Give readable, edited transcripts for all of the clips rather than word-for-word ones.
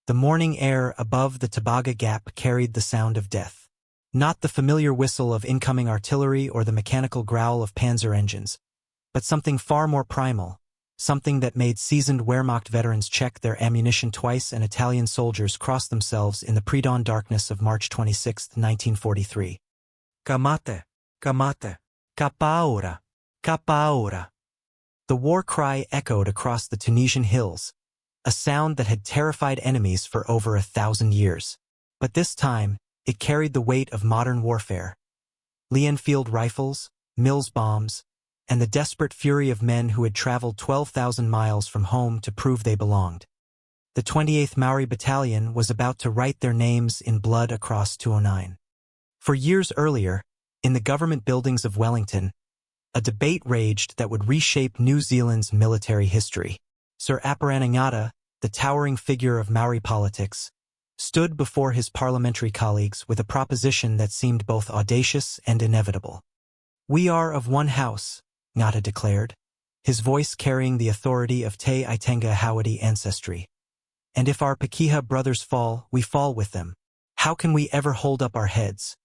The morning air above the Tebaga Gap carried the sound of death. Not the familiar whistle of incoming artillery or the mechanical growl of Panzer engines, but something far more primal, something that made seasoned Wehrmacht veterans check their ammunition twice and Italian soldiers cross themselves in the pre-dawn darkness of March 26, 1943. Camate, camate, capaura, capaura. The war cry echoed across the Tunisian hills, a sound that had terrified enemies for over 1,000 years. But this time, it carried the weight of modern warfare. Lee-Enfield rifles, Mills bombs, and the desperate fury of men who had traveled 12,000 miles from home to prove they belonged. The 28th Maori Battalion was about to write their names in blood across 209. For years earlier, in the government buildings of Wellington, a debate raged that would reshape New Zealand's military history. Sir Aparanangata, the towering figure of Maori politics, stood before his parliamentary colleagues with a proposition that seemed both audacious and inevitable. "We are of one house," Ngata declared, his voice carrying the authority of Te Aitenga Hawadi ancestry. "And if our Pakeha brothers fall, we fall with them. How can we ever hold up our heads?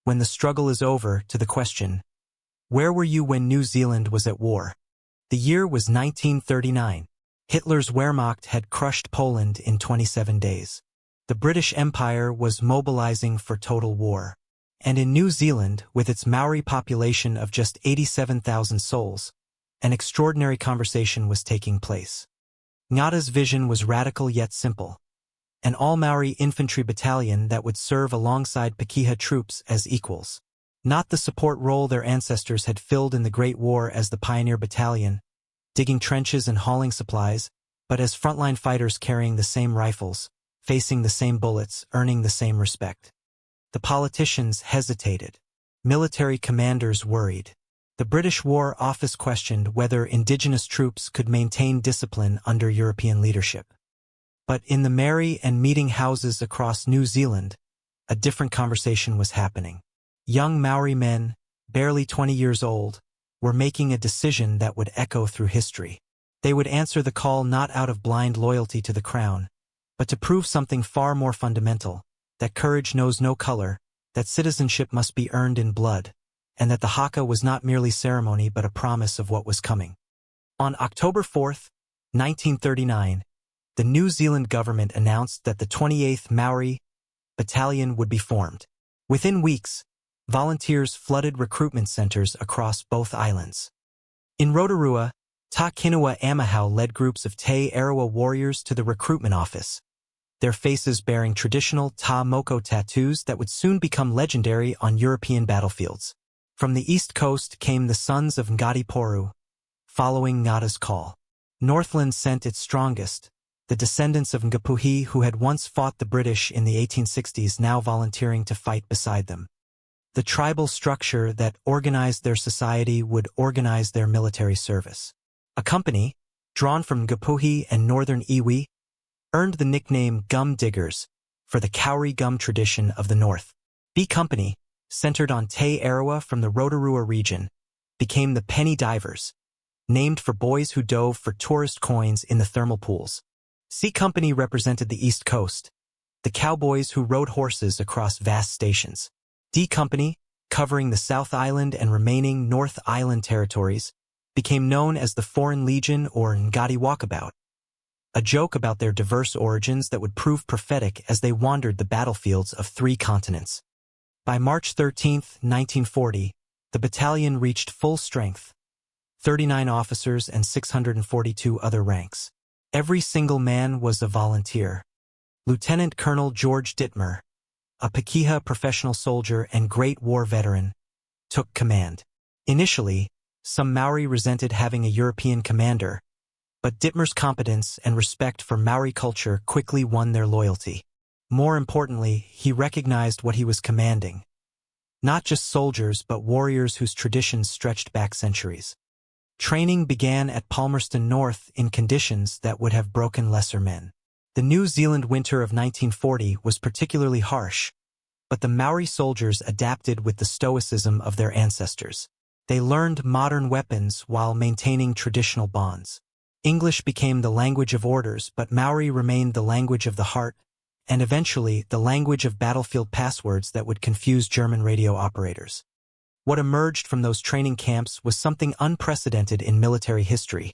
When the struggle is over, to the question, where were you when New Zealand was at war?" The year was 1939. Hitler's Wehrmacht had crushed Poland in 27 days. The British Empire was mobilizing for total war. And in New Zealand, with its Maori population of just 87,000 souls, an extraordinary conversation was taking place. Ngata's vision was radical yet simple. An all-Maori infantry battalion that would serve alongside Pakeha troops as equals. Not the support role their ancestors had filled in the Great War as the pioneer battalion, digging trenches and hauling supplies, but as frontline fighters carrying the same rifles, facing the same bullets, earning the same respect. The politicians hesitated. Military commanders worried. The British War Office questioned whether indigenous troops could maintain discipline under European leadership. But in the Mary and meeting houses across New Zealand, a different conversation was happening. Young Maori men, barely 20 years old, were making a decision that would echo through history. They would answer the call not out of blind loyalty to the crown, but to prove something far more fundamental, that courage knows no color, that citizenship must be earned in blood, and that the haka was not merely ceremony but a promise of what was coming. On October 4, 1939, the New Zealand government announced that the 28th Maori Battalion would be formed. Within weeks, volunteers flooded recruitment centers across both islands. In Rotorua, Ta Kinua Amahau led groups of Te Arawa warriors to the recruitment office, their faces bearing traditional Ta Moko tattoos that would soon become legendary on European battlefields. From the east coast came the sons of Ngati Porou, following Ngata's call. Northland sent its strongest, the descendants of Ngapuhi who had once fought the British in the 1860s now volunteering to fight beside them. The tribal structure that organized their society would organize their military service. A company, drawn from Ngapuhi and northern iwi, earned the nickname Gum Diggers for the kauri gum tradition of the north. B Company, centered on Te Arawa from the Rotorua region, became the Penny Divers, named for boys who dove for tourist coins in the thermal pools. C Company represented the East Coast, the cowboys who rode horses across vast stations. D Company, covering the South Island and remaining North Island territories, became known as the Foreign Legion or Ngati Walkabout, a joke about their diverse origins that would prove prophetic as they wandered the battlefields of 3 continents. By March 13, 1940, the battalion reached full strength, 39 officers and 642 other ranks. Every single man was a volunteer. Lieutenant Colonel George Dittmer, a Pakeha professional soldier and Great War veteran, took command. Initially, some Maori resented having a European commander, but Dittmer's competence and respect for Maori culture quickly won their loyalty. More importantly, he recognized what he was commanding. Not just soldiers, but warriors whose traditions stretched back centuries. Training began at Palmerston North in conditions that would have broken lesser men. The New Zealand winter of 1940 was particularly harsh, but the Maori soldiers adapted with the stoicism of their ancestors. They learned modern weapons while maintaining traditional bonds. English became the language of orders, but Maori remained the language of the heart, and eventually the language of battlefield passwords that would confuse German radio operators. What emerged from those training camps was something unprecedented in military history: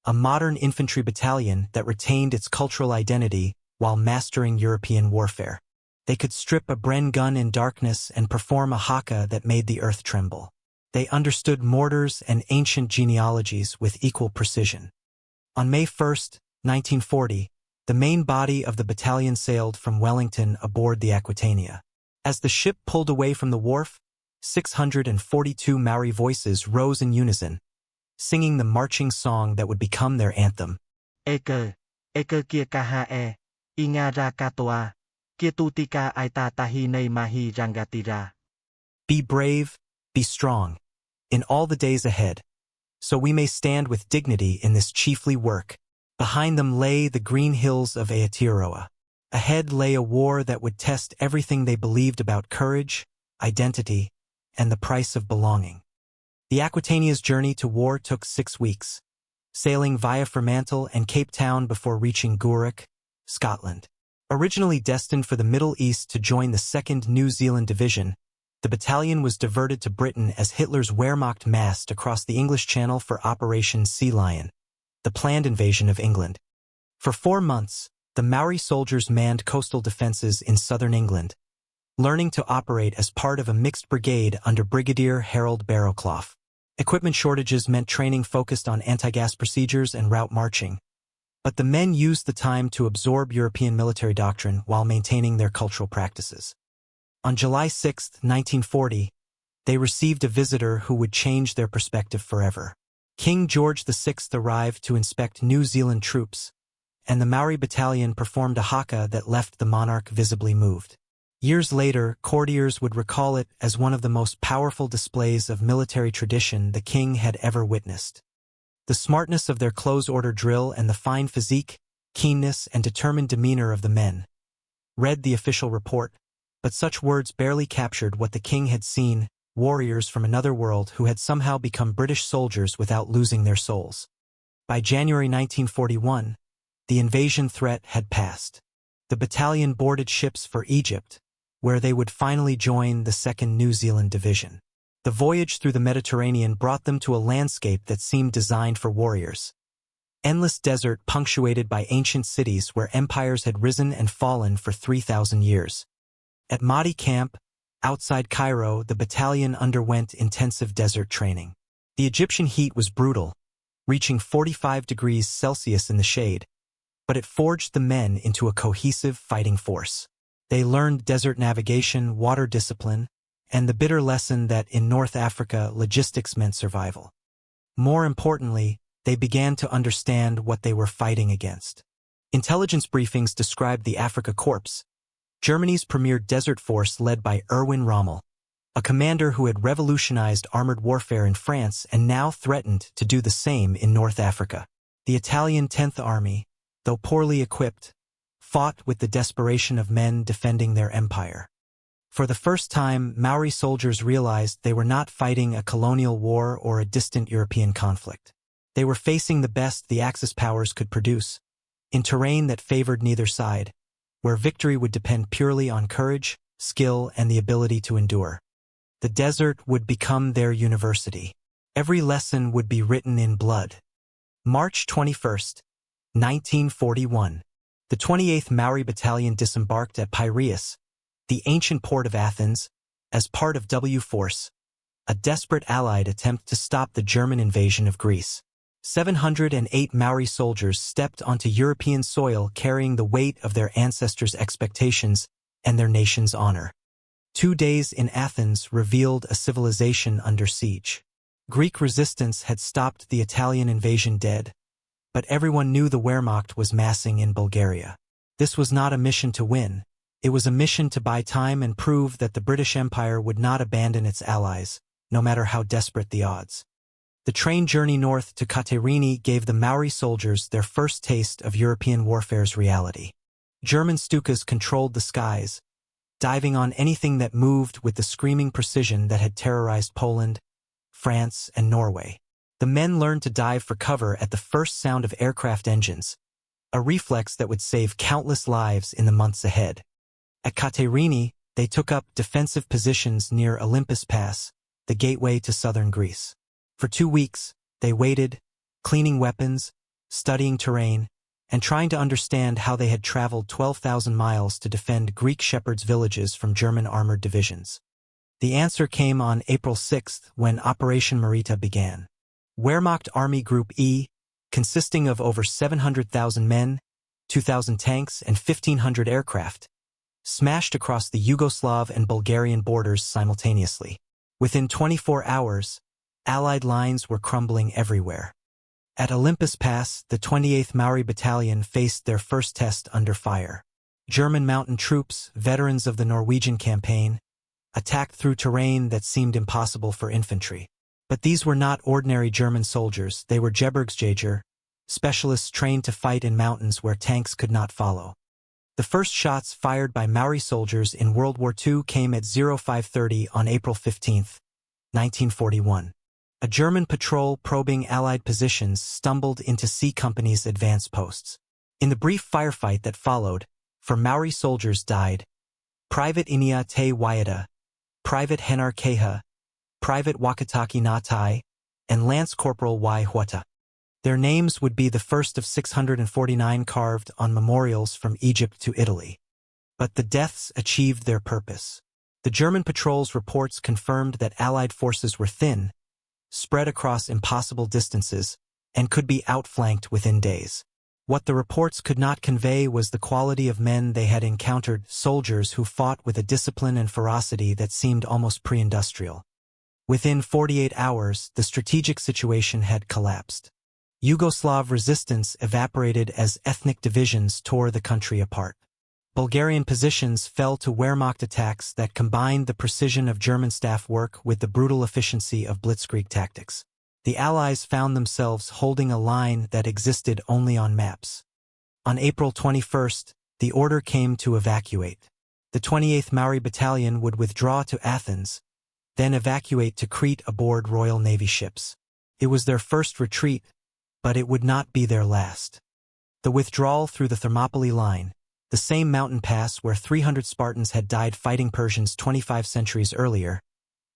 a modern infantry battalion that retained its cultural identity while mastering European warfare. They could strip a Bren gun in darkness and perform a haka that made the earth tremble. They understood mortars and ancient genealogies with equal precision. On May 1, 1940, the main body of the battalion sailed from Wellington aboard the Aquitania. As the ship pulled away from the wharf, 642 Maori voices rose in unison, singing the marching song that would become their anthem. Eke kia kahae, inga ra katoa, kia tutika aita tahi nei mahi rangatira. Be brave, be strong, in all the days ahead, so we may stand with dignity in this chiefly work. Behind them lay the green hills of Aotearoa. Ahead lay a war that would test everything they believed about courage, identity, and the price of belonging. The Aquitania's journey to war took 6 weeks, sailing via Fremantle and Cape Town before reaching Gourock, Scotland. Originally destined for the Middle East to join the 2nd New Zealand Division, the battalion was diverted to Britain as Hitler's Wehrmacht massed across the English Channel for Operation Sea Lion, the planned invasion of England. For 4 months, the Maori soldiers manned coastal defenses in southern England, learning to operate as part of a mixed brigade under Brigadier Harold Barrowclough. Equipment shortages meant training focused on anti-gas procedures and route marching, but the men used the time to absorb European military doctrine while maintaining their cultural practices. On July 6, 1940, they received a visitor who would change their perspective forever. King George VI arrived to inspect New Zealand troops, and the Maori battalion performed a haka that left the monarch visibly moved. Years later, courtiers would recall it as one of the most powerful displays of military tradition the king had ever witnessed. The smartness of their close-order drill and the fine physique, keenness, and determined demeanor of the men. Read the official report, but such words barely captured what the king had seen: warriors from another world who had somehow become British soldiers without losing their souls. By January 1941, the invasion threat had passed. The battalion boarded ships for Egypt, where they would finally join the 2nd New Zealand Division. The voyage through the Mediterranean brought them to a landscape that seemed designed for warriors. Endless desert punctuated by ancient cities where empires had risen and fallen for 3,000 years. At Mahdi Camp, outside Cairo, the battalion underwent intensive desert training. The Egyptian heat was brutal, reaching 45 degrees Celsius in the shade, but it forged the men into a cohesive fighting force. They learned desert navigation, water discipline, and the bitter lesson that in North Africa, logistics meant survival. More importantly, they began to understand what they were fighting against. Intelligence briefings described the Afrika Korps, Germany's premier desert force led by Erwin Rommel, a commander who had revolutionized armored warfare in France and now threatened to do the same in North Africa. The Italian 10th Army, though poorly equipped, fought with the desperation of men defending their empire. For the first time, Maori soldiers realized they were not fighting a colonial war or a distant European conflict. They were facing the best the Axis powers could produce, in terrain that favored neither side, where victory would depend purely on courage, skill, and the ability to endure. The desert would become their university. Every lesson would be written in blood. March 21, 1941. The 28th Maori Battalion disembarked at Piraeus, the ancient port of Athens, as part of W Force, a desperate Allied attempt to stop the German invasion of Greece. 708 Maori soldiers stepped onto European soil carrying the weight of their ancestors' expectations and their nation's honor. 2 days in Athens revealed a civilization under siege. Greek resistance had stopped the Italian invasion dead, but everyone knew the Wehrmacht was massing in Bulgaria. This was not a mission to win. It was a mission to buy time and prove that the British Empire would not abandon its allies, no matter how desperate the odds. The train journey north to Katerini gave the Maori soldiers their first taste of European warfare's reality. German Stukas controlled the skies, diving on anything that moved with the screaming precision that had terrorized Poland, France, and Norway. The men learned to dive for cover at the first sound of aircraft engines, a reflex that would save countless lives in the months ahead. At Katerini, they took up defensive positions near Olympus Pass, the gateway to southern Greece. For 2 weeks, they waited, cleaning weapons, studying terrain, and trying to understand how they had traveled 12,000 miles to defend Greek shepherds' villages from German armored divisions. The answer came on April 6 when Operation Marita began. Wehrmacht Army Group E, consisting of over 700,000 men, 2,000 tanks, and 1,500 aircraft, smashed across the Yugoslav and Bulgarian borders simultaneously. Within 24 hours, Allied lines were crumbling everywhere. At Olympus Pass, the 28th Maori Battalion faced their first test under fire. German mountain troops, veterans of the Norwegian campaign, attacked through terrain that seemed impossible for infantry. But these were not ordinary German soldiers, they were Gebirgsjäger, specialists trained to fight in mountains where tanks could not follow. The first shots fired by Maori soldiers in World War II came at 05:30 on April 15, 1941. A German patrol probing Allied positions stumbled into C Company's advance posts. In the brief firefight that followed, 4 Maori soldiers died: Private Inia Te Waiata, Private Henar Keha, Private Wakataki Natai, and Lance Corporal Y. Huata. Their names would be the first of 649 carved on memorials from Egypt to Italy. But the deaths achieved their purpose. The German patrol's reports confirmed that Allied forces were thin, spread across impossible distances, and could be outflanked within days. What the reports could not convey was the quality of men they had encountered, soldiers who fought with a discipline and ferocity that seemed almost pre-industrial. Within 48 hours, the strategic situation had collapsed. Yugoslav resistance evaporated as ethnic divisions tore the country apart. Bulgarian positions fell to Wehrmacht attacks that combined the precision of German staff work with the brutal efficiency of blitzkrieg tactics. The Allies found themselves holding a line that existed only on maps. On April 21, the order came to evacuate. The 28th Maori Battalion would withdraw to Athens, then evacuate to Crete aboard Royal Navy ships. It was their first retreat, but it would not be their last. The withdrawal through the Thermopylae Line, the same mountain pass where 300 Spartans had died fighting Persians 25 centuries earlier,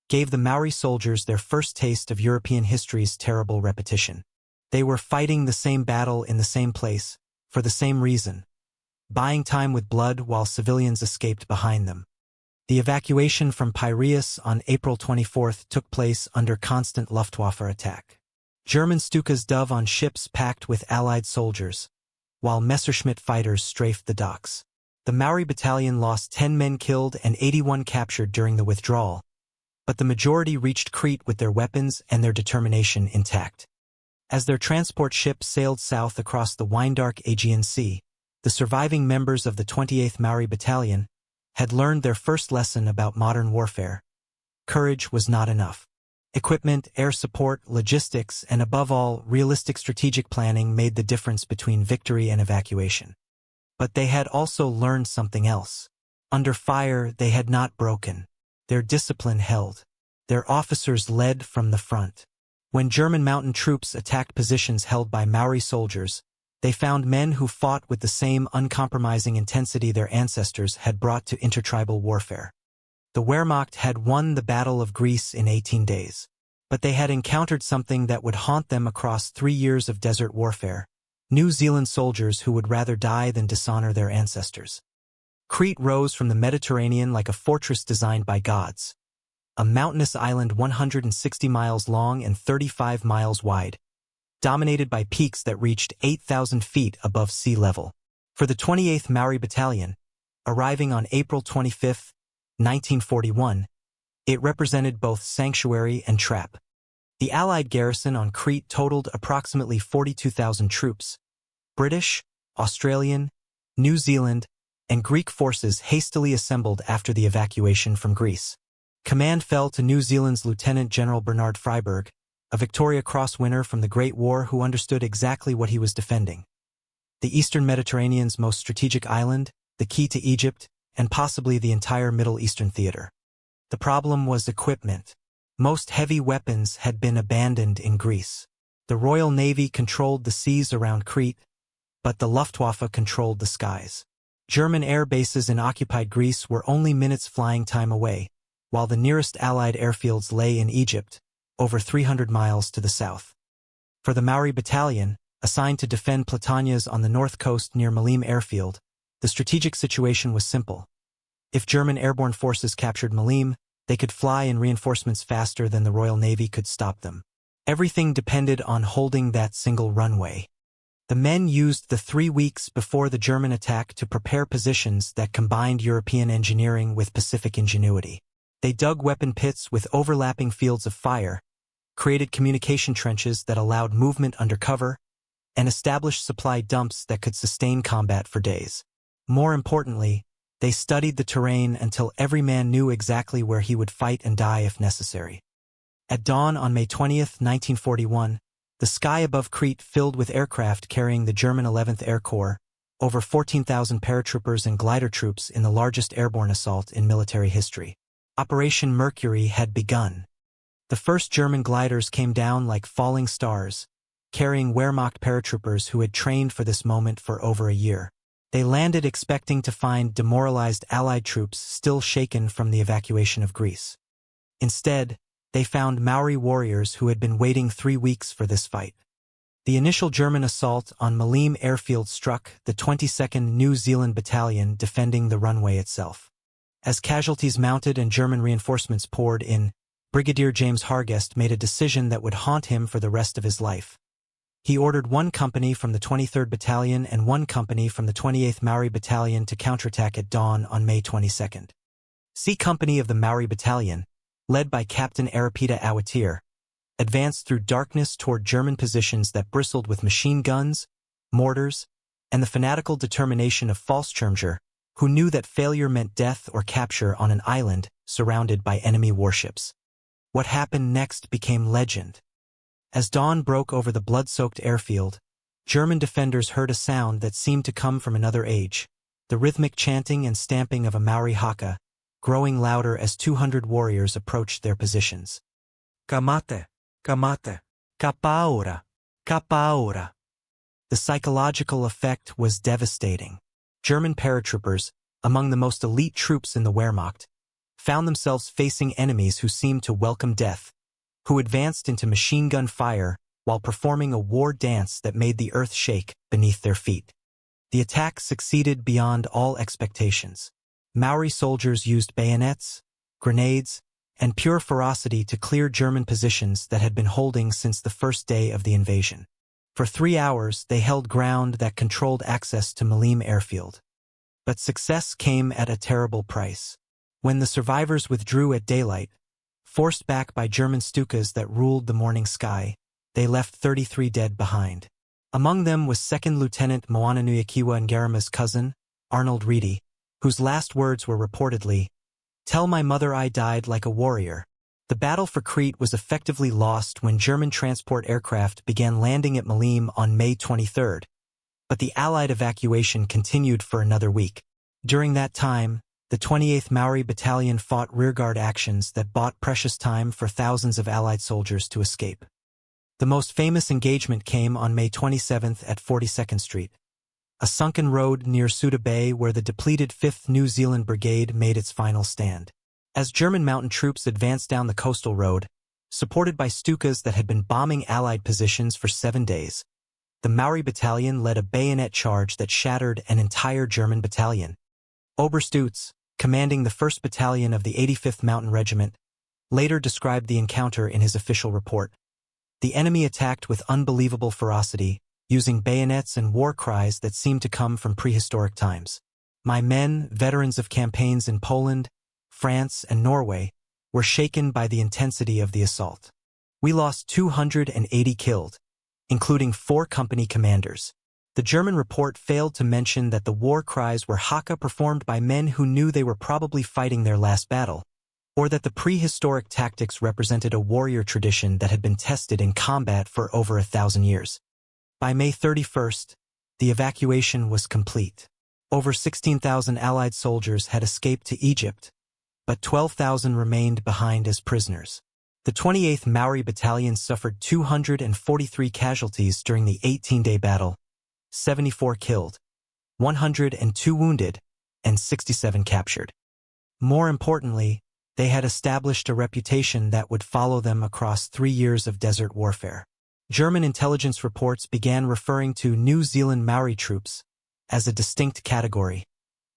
gave the Maori soldiers their first taste of European history's terrible repetition. They were fighting the same battle in the same place, for the same reason, buying time with blood while civilians escaped behind them. The evacuation from Piraeus on April 24 took place under constant Luftwaffe attack. German Stukas dove on ships packed with Allied soldiers, while Messerschmitt fighters strafed the docks. The Maori battalion lost 10 men killed and 81 captured during the withdrawal, but the majority reached Crete with their weapons and their determination intact. As their transport ship sailed south across the wine-dark Aegean Sea, the surviving members of the 28th Maori Battalion had learned their first lesson about modern warfare. Courage was not enough. Equipment, air support, logistics, and above all, realistic strategic planning made the difference between victory and evacuation. But they had also learned something else. Under fire, they had not broken. Their discipline held. Their officers led from the front. When German mountain troops attacked positions held by Maori soldiers, they found men who fought with the same uncompromising intensity their ancestors had brought to intertribal warfare. The Wehrmacht had won the Battle of Greece in 18 days. But they had encountered something that would haunt them across 3 years of desert warfare: New Zealand soldiers who would rather die than dishonor their ancestors. Crete rose from the Mediterranean like a fortress designed by gods. A mountainous island 160 miles long and 35 miles wide, dominated by peaks that reached 8,000 feet above sea level. For the 28th Maori Battalion, arriving on April 25, 1941, it represented both sanctuary and trap. The Allied garrison on Crete totaled approximately 42,000 troops. British, Australian, New Zealand, and Greek forces hastily assembled after the evacuation from Greece. Command fell to New Zealand's Lieutenant General Bernard Freyberg, a Victoria Cross winner from the Great War who understood exactly what he was defending: the Eastern Mediterranean's most strategic island, the key to Egypt, and possibly the entire Middle Eastern theater. The problem was equipment. Most heavy weapons had been abandoned in Greece. The Royal Navy controlled the seas around Crete, but the Luftwaffe controlled the skies. German air bases in occupied Greece were only minutes flying time away, while the nearest Allied airfields lay in Egypt, over 300 miles to the south. For the Maori Battalion, assigned to defend Platanias on the north coast near Malim Airfield, the strategic situation was simple. If German airborne forces captured Malim, they could fly in reinforcements faster than the Royal Navy could stop them. Everything depended on holding that single runway. The men used the 3 weeks before the German attack to prepare positions that combined European engineering with Pacific ingenuity. They dug weapon pits with overlapping fields of fire, created communication trenches that allowed movement under cover, and established supply dumps that could sustain combat for days. More importantly, they studied the terrain until every man knew exactly where he would fight and die if necessary. At dawn on May 20, 1941, the sky above Crete filled with aircraft carrying the German 11th Air Corps, over 14,000 paratroopers and glider troops in the largest airborne assault in military history. Operation Mercury had begun. The first German gliders came down like falling stars, carrying Wehrmacht paratroopers who had trained for this moment for over a year. They landed expecting to find demoralized Allied troops still shaken from the evacuation of Greece. Instead, they found Maori warriors who had been waiting 3 weeks for this fight. The initial German assault on Malim Airfield struck the 22nd New Zealand Battalion defending the runway itself. As casualties mounted and German reinforcements poured in, Brigadier James Hargest made a decision that would haunt him for the rest of his life. He ordered 1 company from the 23rd Battalion and 1 company from the 28th Maori Battalion to counterattack at dawn on May 22nd. C Company of the Maori Battalion, led by Captain Arapita Awatir, advanced through darkness toward German positions that bristled with machine guns, mortars, and the fanatical determination of Fallschirmjäger, who knew that failure meant death or capture on an island surrounded by enemy warships. What happened next became legend. As dawn broke over the blood-soaked airfield, German defenders heard a sound that seemed to come from another age, the rhythmic chanting and stamping of a Maori haka, growing louder as 200 warriors approached their positions. Kamate, kamate, kapaora, kapaora. The psychological effect was devastating. German paratroopers, among the most elite troops in the Wehrmacht, found themselves facing enemies who seemed to welcome death, who advanced into machine gun fire while performing a war dance that made the earth shake beneath their feet. The attack succeeded beyond all expectations. Maori soldiers used bayonets, grenades, and pure ferocity to clear German positions that had been holding since the first day of the invasion. For 3 hours, they held ground that controlled access to Malim Airfield. But success came at a terrible price. When the survivors withdrew at daylight, forced back by German Stukas that ruled the morning sky, they left 33 dead behind. Among them was 2nd Lieutenant Moana Nuyakiwa Ngarama's cousin, Arnold Reedy, whose last words were reportedly, "Tell my mother I died like a warrior." The battle for Crete was effectively lost when German transport aircraft began landing at Malim on May 23rd, but the Allied evacuation continued for another week. During that time, the 28th Maori Battalion fought rearguard actions that bought precious time for thousands of Allied soldiers to escape. The most famous engagement came on May 27th at 42nd Street, a sunken road near Suda Bay where the depleted 5th New Zealand Brigade made its final stand. As German mountain troops advanced down the coastal road, supported by Stukas that had been bombing Allied positions for 7 days, the Maori Battalion led a bayonet charge that shattered an entire German battalion. Oberstütz, commanding the 1st Battalion of the 85th Mountain Regiment, later described the encounter in his official report. The enemy attacked with unbelievable ferocity, using bayonets and war cries that seemed to come from prehistoric times. My men, veterans of campaigns in Poland, France, and Norway, were shaken by the intensity of the assault. We lost 280 killed, including 4 company commanders. The German report failed to mention that the war cries were haka performed by men who knew they were probably fighting their last battle, or that the prehistoric tactics represented a warrior tradition that had been tested in combat for over 1,000 years. By May 31st, the evacuation was complete. Over 16,000 Allied soldiers had escaped to Egypt, but 12,000 remained behind as prisoners. The 28th Maori Battalion suffered 243 casualties during the 18-day battle, 74 killed, 102 wounded, and 67 captured. More importantly, they had established a reputation that would follow them across 3 years of desert warfare. German intelligence reports began referring to New Zealand Maori troops as a distinct category,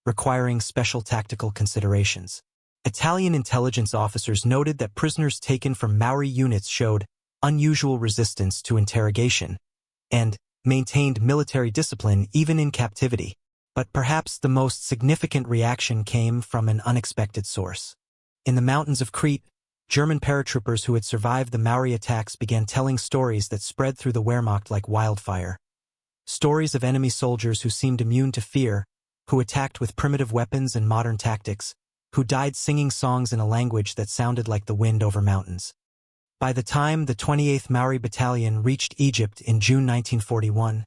requiring special tactical considerations. Italian intelligence officers noted that prisoners taken from Maori units showed unusual resistance to interrogation and maintained military discipline even in captivity. But perhaps the most significant reaction came from an unexpected source. In the mountains of Crete, German paratroopers who had survived the Maori attacks began telling stories that spread through the Wehrmacht like wildfire. Stories of enemy soldiers who seemed immune to fear, who attacked with primitive weapons and modern tactics, who died singing songs in a language that sounded like the wind over mountains. By the time the 28th Maori Battalion reached Egypt in June 1941,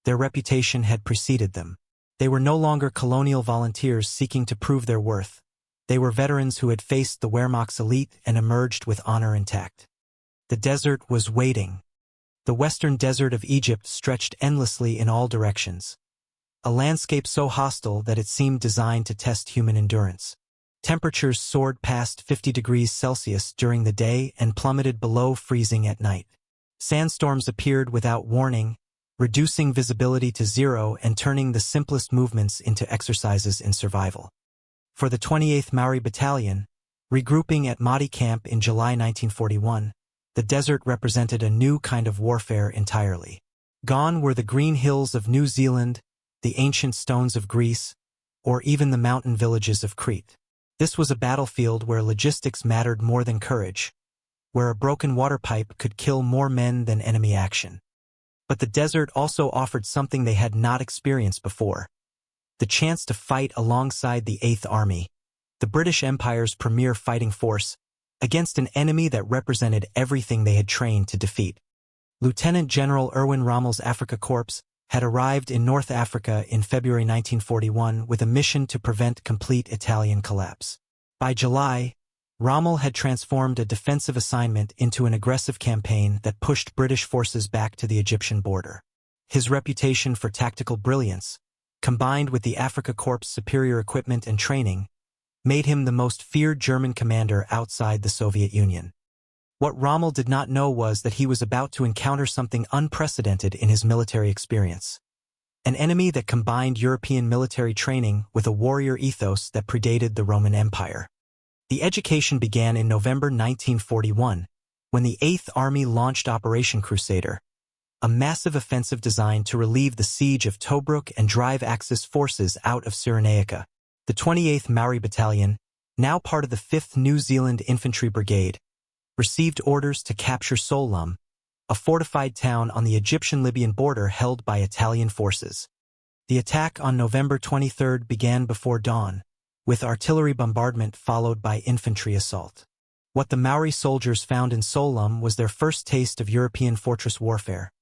their reputation had preceded them. They were no longer colonial volunteers seeking to prove their worth. They were veterans who had faced the Wehrmacht's elite and emerged with honor intact. The desert was waiting. The western desert of Egypt stretched endlessly in all directions. A landscape so hostile that it seemed designed to test human endurance. Temperatures soared past 50 degrees Celsius during the day and plummeted below freezing at night. Sandstorms appeared without warning, reducing visibility to zero and turning the simplest movements into exercises in survival. For the 28th Maori Battalion, regrouping at Mahdi Camp in July 1941, the desert represented a new kind of warfare entirely. Gone were the green hills of New Zealand, the ancient stones of Greece, or even the mountain villages of Crete. This was a battlefield where logistics mattered more than courage, where a broken water pipe could kill more men than enemy action. But the desert also offered something they had not experienced before: the chance to fight alongside the 8th Army, the British Empire's premier fighting force, against an enemy that represented everything they had trained to defeat. Lieutenant General Erwin Rommel's Afrika Korps had arrived in North Africa in February 1941 with a mission to prevent complete Italian collapse. By July, Rommel had transformed a defensive assignment into an aggressive campaign that pushed British forces back to the Egyptian border. His reputation for tactical brilliance, combined with the Afrika Korps' superior equipment and training, made him the most feared German commander outside the Soviet Union. What Rommel did not know was that he was about to encounter something unprecedented in his military experience. An enemy that combined European military training with a warrior ethos that predated the Roman Empire. The education began in November 1941, when the 8th Army launched Operation Crusader, a massive offensive designed to relieve the siege of Tobruk and drive Axis forces out of Cyrenaica. The 28th Maori Battalion, now part of the 5th New Zealand Infantry Brigade, received orders to capture Sollum, a fortified town on the Egyptian-Libyan border held by Italian forces. The attack on November 23 began before dawn, with artillery bombardment followed by infantry assault. What the Maori soldiers found in Sollum was their first taste of European fortress warfare.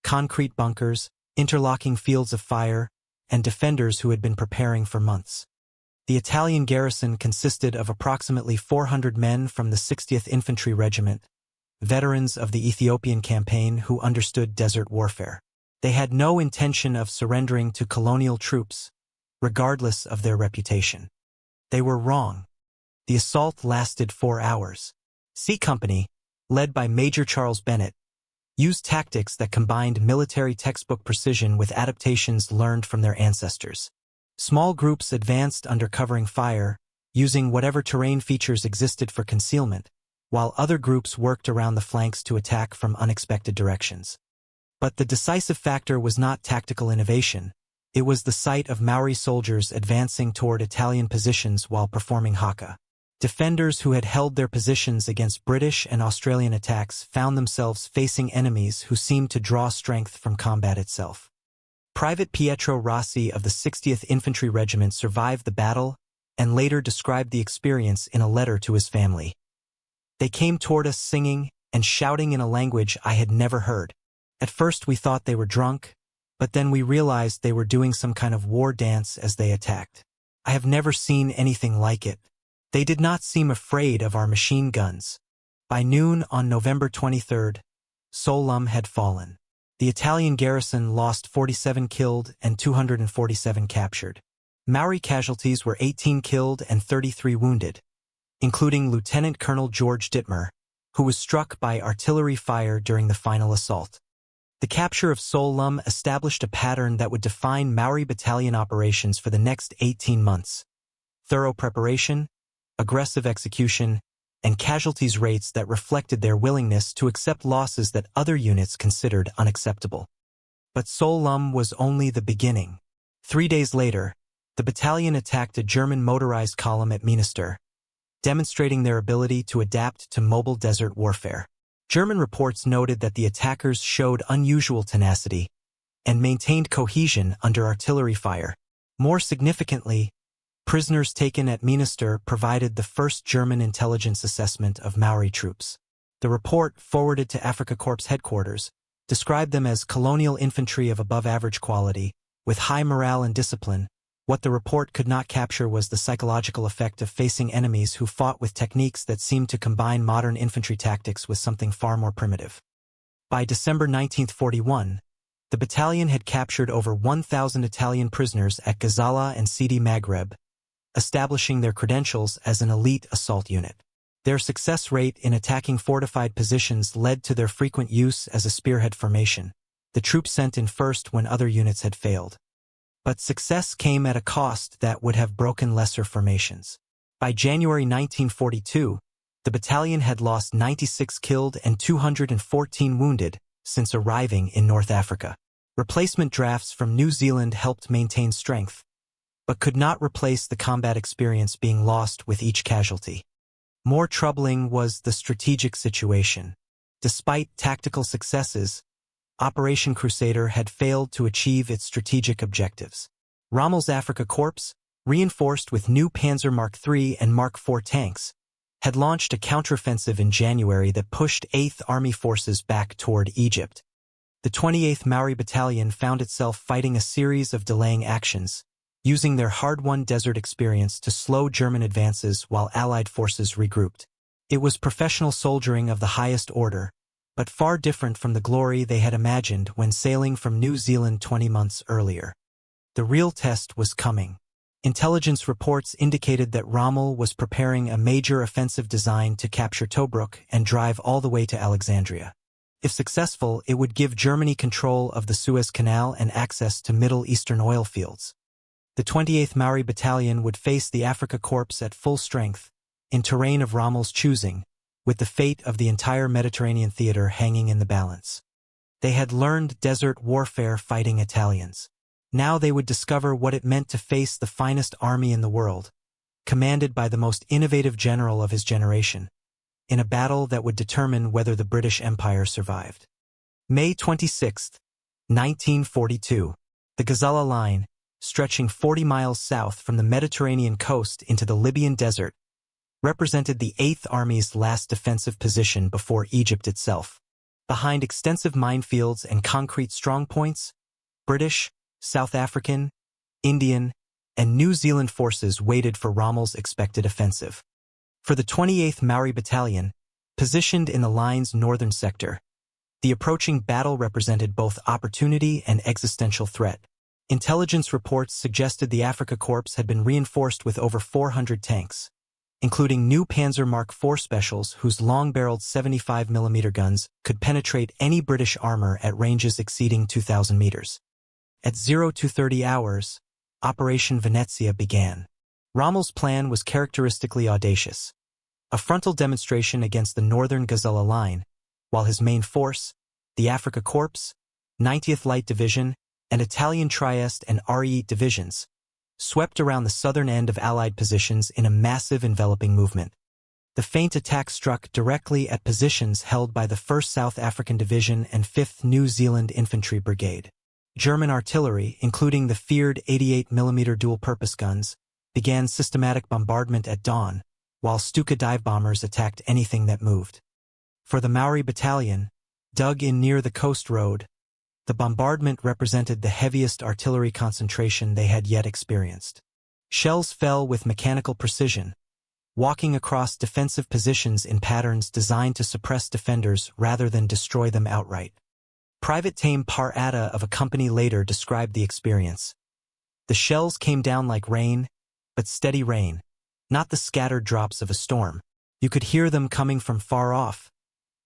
Concrete bunkers, interlocking fields of fire, and defenders who had been preparing for months. The Italian garrison consisted of approximately 400 men from the 60th Infantry Regiment, veterans of the Ethiopian campaign who understood desert warfare. They had no intention of surrendering to colonial troops, regardless of their reputation. They were wrong. The assault lasted 4 hours. C Company, led by Major Charles Bennett, used tactics that combined military textbook precision with adaptations learned from their ancestors. Small groups advanced under covering fire, using whatever terrain features existed for concealment, while other groups worked around the flanks to attack from unexpected directions. But the decisive factor was not tactical innovation. It was the sight of Maori soldiers advancing toward Italian positions while performing haka. Defenders who had held their positions against British and Australian attacks found themselves facing enemies who seemed to draw strength from combat itself. Private Pietro Rossi of the 60th Infantry Regiment survived the battle and later described the experience in a letter to his family. They came toward us singing and shouting in a language I had never heard. At first we thought they were drunk, but then we realized they were doing some kind of war dance as they attacked. I have never seen anything like it. They did not seem afraid of our machine guns. By noon on November 23, Sollum had fallen. The Italian garrison lost 47 killed and 247 captured. Maori casualties were 18 killed and 33 wounded, including Lieutenant Colonel George Dittmer, who was struck by artillery fire during the final assault. The capture of Sol Lum established a pattern that would define Maori battalion operations for the next 18 months. Thorough preparation, aggressive execution, and casualties rates that reflected their willingness to accept losses that other units considered unacceptable. But Sol Lum was only the beginning. 3 days later, the battalion attacked a German motorized column at Minister, demonstrating their ability to adapt to mobile desert warfare. German reports noted that the attackers showed unusual tenacity and maintained cohesion under artillery fire. More significantly, prisoners taken at Minister provided the first German intelligence assessment of Maori troops. The report, forwarded to Afrika Korps headquarters, described them as colonial infantry of above-average quality, with high morale and discipline. What the report could not capture was the psychological effect of facing enemies who fought with techniques that seemed to combine modern infantry tactics with something far more primitive. By December 1941, the battalion had captured over 1,000 Italian prisoners at Gazala and Sidi Maghreb, establishing their credentials as an elite assault unit. Their success rate in attacking fortified positions led to their frequent use as a spearhead formation, the troops sent in first when other units had failed. But success came at a cost that would have broken lesser formations. By January 1942, the battalion had lost 96 killed and 214 wounded since arriving in North Africa. Replacement drafts from New Zealand helped maintain strength, but could not replace the combat experience being lost with each casualty. More troubling was the strategic situation. Despite tactical successes, Operation Crusader had failed to achieve its strategic objectives. Rommel's Afrika Korps, reinforced with new Panzer Mark III and Mark IV tanks, had launched a counteroffensive in January that pushed 8th Army forces back toward Egypt. The 28th Maori Battalion found itself fighting a series of delaying actions, using their hard-won desert experience to slow German advances while Allied forces regrouped. It was professional soldiering of the highest order, but far different from the glory they had imagined when sailing from New Zealand 20 months earlier. The real test was coming. Intelligence reports indicated that Rommel was preparing a major offensive designed to capture Tobruk and drive all the way to Alexandria. If successful, it would give Germany control of the Suez Canal and access to Middle Eastern oil fields. The 28th Maori Battalion would face the Afrika Korps at full strength, in terrain of Rommel's choosing, with the fate of the entire Mediterranean theater hanging in the balance. They had learned desert warfare fighting Italians. Now they would discover what it meant to face the finest army in the world, commanded by the most innovative general of his generation, in a battle that would determine whether the British Empire survived. May 26, 1942. The Gazala Line, stretching 40 miles south from the Mediterranean coast into the Libyan desert, represented the 8th Army's last defensive position before Egypt itself. Behind extensive minefields and concrete strongpoints, British, South African, Indian, and New Zealand forces waited for Rommel's expected offensive. For the 28th Maori Battalion, positioned in the line's northern sector, the approaching battle represented both opportunity and existential threat. Intelligence reports suggested the Afrika Korps had been reinforced with over 400 tanks, including new Panzer Mark IV specials whose long-barreled 75mm guns could penetrate any British armor at ranges exceeding 2,000 meters. At 0230 hours, Operation Venezia began. Rommel's plan was characteristically audacious. A frontal demonstration against the northern Gazala Line, while his main force, the Afrika Korps, 90th Light Division, and Italian Trieste and RE divisions, swept around the southern end of Allied positions in a massive enveloping movement. The feint attack struck directly at positions held by the 1st South African Division and 5th New Zealand Infantry Brigade. German artillery, including the feared 88mm dual-purpose guns, began systematic bombardment at dawn, while Stuka dive bombers attacked anything that moved. For the Maori Battalion, dug in near the coast road, the bombardment represented the heaviest artillery concentration they had yet experienced. Shells fell with mechanical precision, walking across defensive positions in patterns designed to suppress defenders rather than destroy them outright. Private Tame Par Atta of a company later described the experience. The shells came down like rain, but steady rain, not the scattered drops of a storm. You could hear them coming from far off,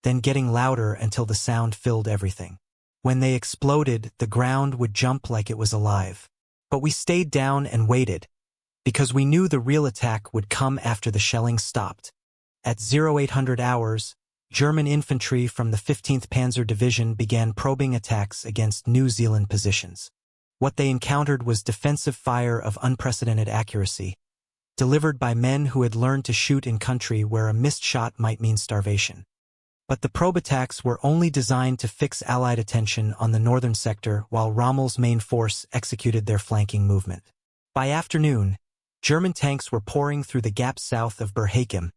then getting louder until the sound filled everything. When they exploded, the ground would jump like it was alive. But we stayed down and waited, because we knew the real attack would come after the shelling stopped. At 0800 hours, German infantry from the 15th Panzer Division began probing attacks against New Zealand positions. What they encountered was defensive fire of unprecedented accuracy, delivered by men who had learned to shoot in country where a missed shot might mean starvation. But the probe attacks were only designed to fix Allied attention on the northern sector while Rommel's main force executed their flanking movement. By afternoon, German tanks were pouring through the gap south of Berhakim,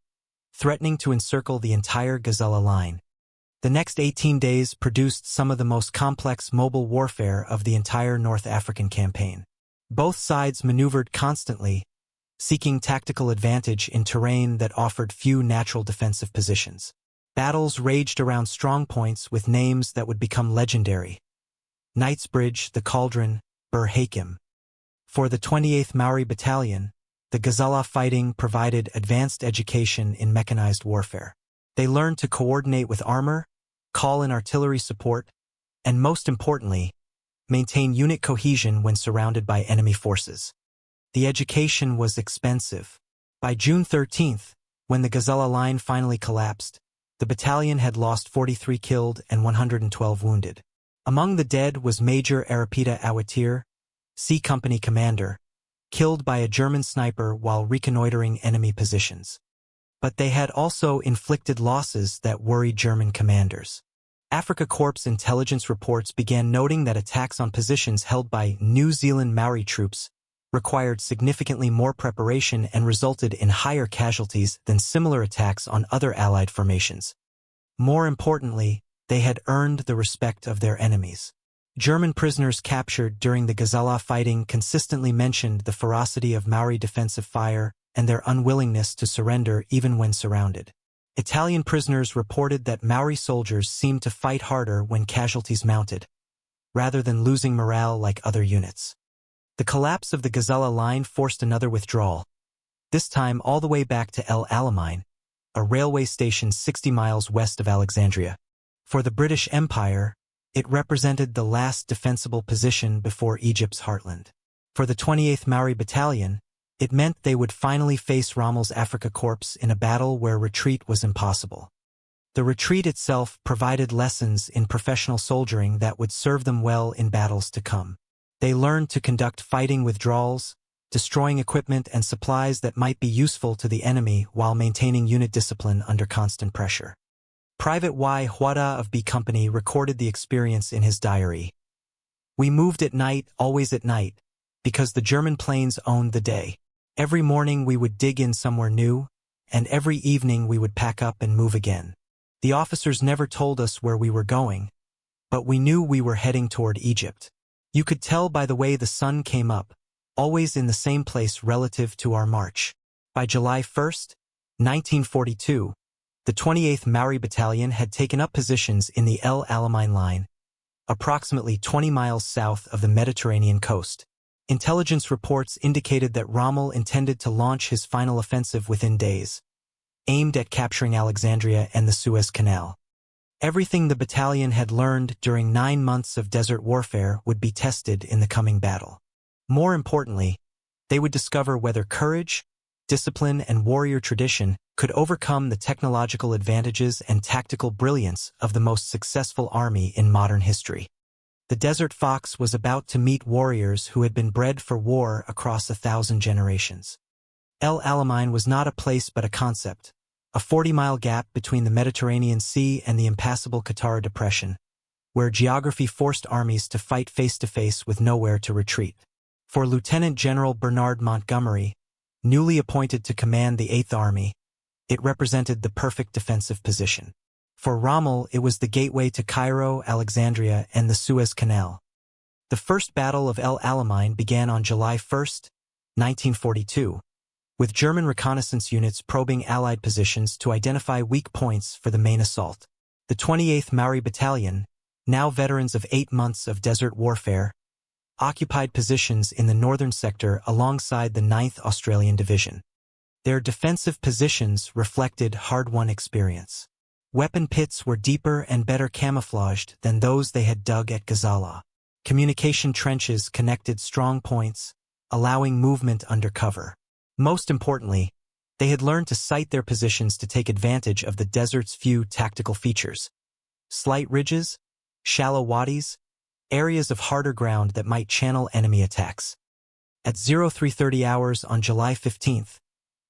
threatening to encircle the entire Gazella line. The next 18 days produced some of the most complex mobile warfare of the entire North African campaign. Both sides maneuvered constantly, seeking tactical advantage in terrain that offered few natural defensive positions. Battles raged around strong points with names that would become legendary. Knightsbridge, the Cauldron, Berhakim. For the 28th Maori Battalion, the Gazala fighting provided advanced education in mechanized warfare. They learned to coordinate with armor, call in artillery support, and most importantly, maintain unit cohesion when surrounded by enemy forces. The education was expensive. By June 13th, when the Gazala line finally collapsed, the battalion had lost 43 killed and 112 wounded. Among the dead was Major Arapita Awatir, C Company commander, killed by a German sniper while reconnoitering enemy positions. But they had also inflicted losses that worried German commanders. Afrika Korps intelligence reports began noting that attacks on positions held by New Zealand Maori troops required significantly more preparation and resulted in higher casualties than similar attacks on other Allied formations. More importantly, they had earned the respect of their enemies. German prisoners captured during the Gazala fighting consistently mentioned the ferocity of Maori defensive fire and their unwillingness to surrender even when surrounded. Italian prisoners reported that Maori soldiers seemed to fight harder when casualties mounted, rather than losing morale like other units. The collapse of the Gazala line forced another withdrawal, this time all the way back to El Alamein, a railway station 60 miles west of Alexandria. For the British Empire, it represented the last defensible position before Egypt's heartland. For the 28th Maori Battalion, it meant they would finally face Rommel's Afrika Korps in a battle where retreat was impossible. The retreat itself provided lessons in professional soldiering that would serve them well in battles to come. They learned to conduct fighting withdrawals, destroying equipment and supplies that might be useful to the enemy while maintaining unit discipline under constant pressure. Private Y. Huada of B Company recorded the experience in his diary. "We moved at night, always at night, because the German planes owned the day. Every morning we would dig in somewhere new, and every evening we would pack up and move again. The officers never told us where we were going, but we knew we were heading toward Egypt. You could tell by the way the sun came up, always in the same place relative to our march." By July 1, 1942, the 28th Maori Battalion had taken up positions in the El Alamein line, approximately 20 miles south of the Mediterranean coast. Intelligence reports indicated that Rommel intended to launch his final offensive within days, aimed at capturing Alexandria and the Suez Canal. Everything the battalion had learned during 9 months of desert warfare would be tested in the coming battle. More importantly, they would discover whether courage, discipline, and warrior tradition could overcome the technological advantages and tactical brilliance of the most successful army in modern history. The Desert Fox was about to meet warriors who had been bred for war across 1,000 generations. El Alamein was not a place but a concept, a 40-mile gap between the Mediterranean Sea and the impassable Qatar Depression, where geography forced armies to fight face-to-face with nowhere to retreat. For Lieutenant General Bernard Montgomery, newly appointed to command the 8th Army, it represented the perfect defensive position. For Rommel, it was the gateway to Cairo, Alexandria, and the Suez Canal. The First Battle of El Alamein began on July 1, 1942, with German reconnaissance units probing Allied positions to identify weak points for the main assault. The 28th Maori Battalion, now veterans of 8 months of desert warfare, occupied positions in the northern sector alongside the 9th Australian Division. Their defensive positions reflected hard-won experience. Weapon pits were deeper and better camouflaged than those they had dug at Gazala. Communication trenches connected strong points, allowing movement under cover. Most importantly, they had learned to sight their positions to take advantage of the desert's few tactical features. Slight ridges, shallow wadis, areas of harder ground that might channel enemy attacks. At 0330 hours on July 15th,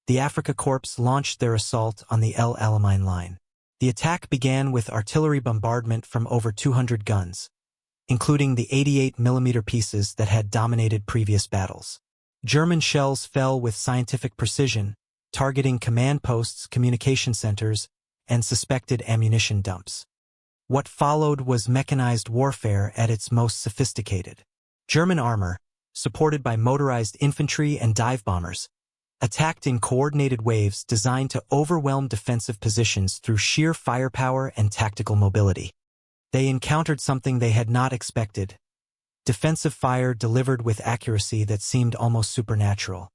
the Afrika Korps launched their assault on the El Alamein line. The attack began with artillery bombardment from over 200 guns, including the 88mm pieces that had dominated previous battles. German shells fell with scientific precision, targeting command posts, communication centers, and suspected ammunition dumps. What followed was mechanized warfare at its most sophisticated. German armor, supported by motorized infantry and dive bombers, attacked in coordinated waves designed to overwhelm defensive positions through sheer firepower and tactical mobility. They encountered something they had not expected: defensive fire delivered with accuracy that seemed almost supernatural.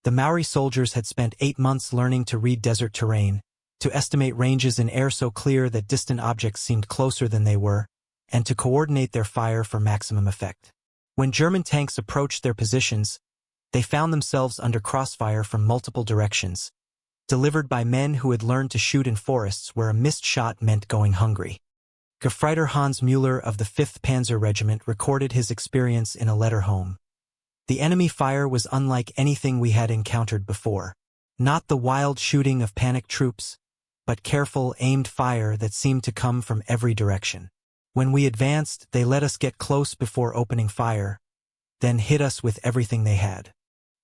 The Maori soldiers had spent 8 months learning to read desert terrain, to estimate ranges in air so clear that distant objects seemed closer than they were, and to coordinate their fire for maximum effect. When German tanks approached their positions, they found themselves under crossfire from multiple directions, delivered by men who had learned to shoot in forests where a missed shot meant going hungry. Gefreiter Hans Müller of the 5th Panzer Regiment recorded his experience in a letter home. The enemy fire was unlike anything we had encountered before. Not the wild shooting of panicked troops, but careful, aimed fire that seemed to come from every direction. When we advanced, they let us get close before opening fire, then hit us with everything they had.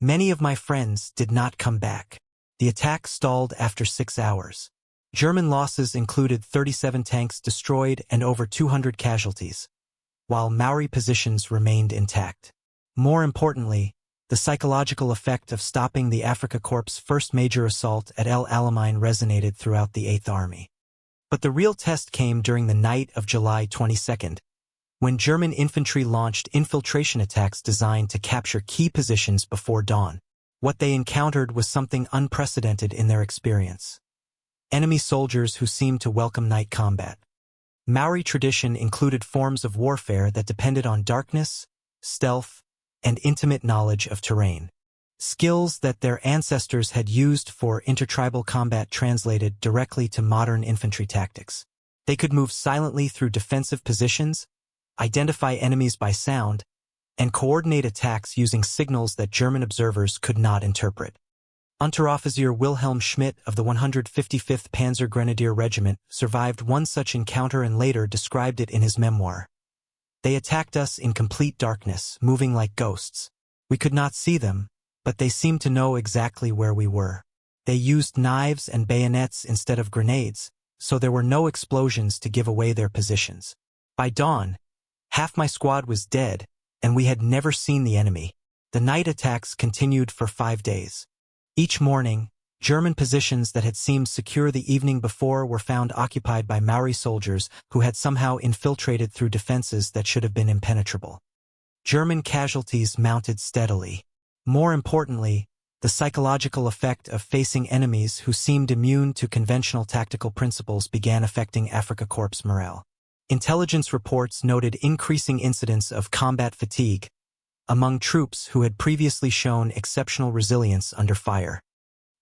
Many of my friends did not come back. The attack stalled after 6 hours. German losses included 37 tanks destroyed and over 200 casualties, while Maori positions remained intact. More importantly, the psychological effect of stopping the Afrika Korps' first major assault at El Alamein resonated throughout the 8th Army. But the real test came during the night of July 22nd, when German infantry launched infiltration attacks designed to capture key positions before dawn. What they encountered was something unprecedented in their experience: enemy soldiers who seemed to welcome night combat. Maori tradition included forms of warfare that depended on darkness, stealth, and intimate knowledge of terrain. Skills that their ancestors had used for intertribal combat translated directly to modern infantry tactics. They could move silently through defensive positions, identify enemies by sound, and coordinate attacks using signals that German observers could not interpret. Unteroffizier Wilhelm Schmidt of the 155th Panzer Grenadier Regiment survived one such encounter and later described it in his memoir. They attacked us in complete darkness, moving like ghosts. We could not see them, but they seemed to know exactly where we were. They used knives and bayonets instead of grenades, so there were no explosions to give away their positions. By dawn, half my squad was dead, and we had never seen the enemy. The night attacks continued for 5 days. Each morning, German positions that had seemed secure the evening before were found occupied by Maori soldiers who had somehow infiltrated through defenses that should have been impenetrable. German casualties mounted steadily. More importantly, the psychological effect of facing enemies who seemed immune to conventional tactical principles began affecting Afrika Korps morale. Intelligence reports noted increasing incidents of combat fatigue among troops who had previously shown exceptional resilience under fire.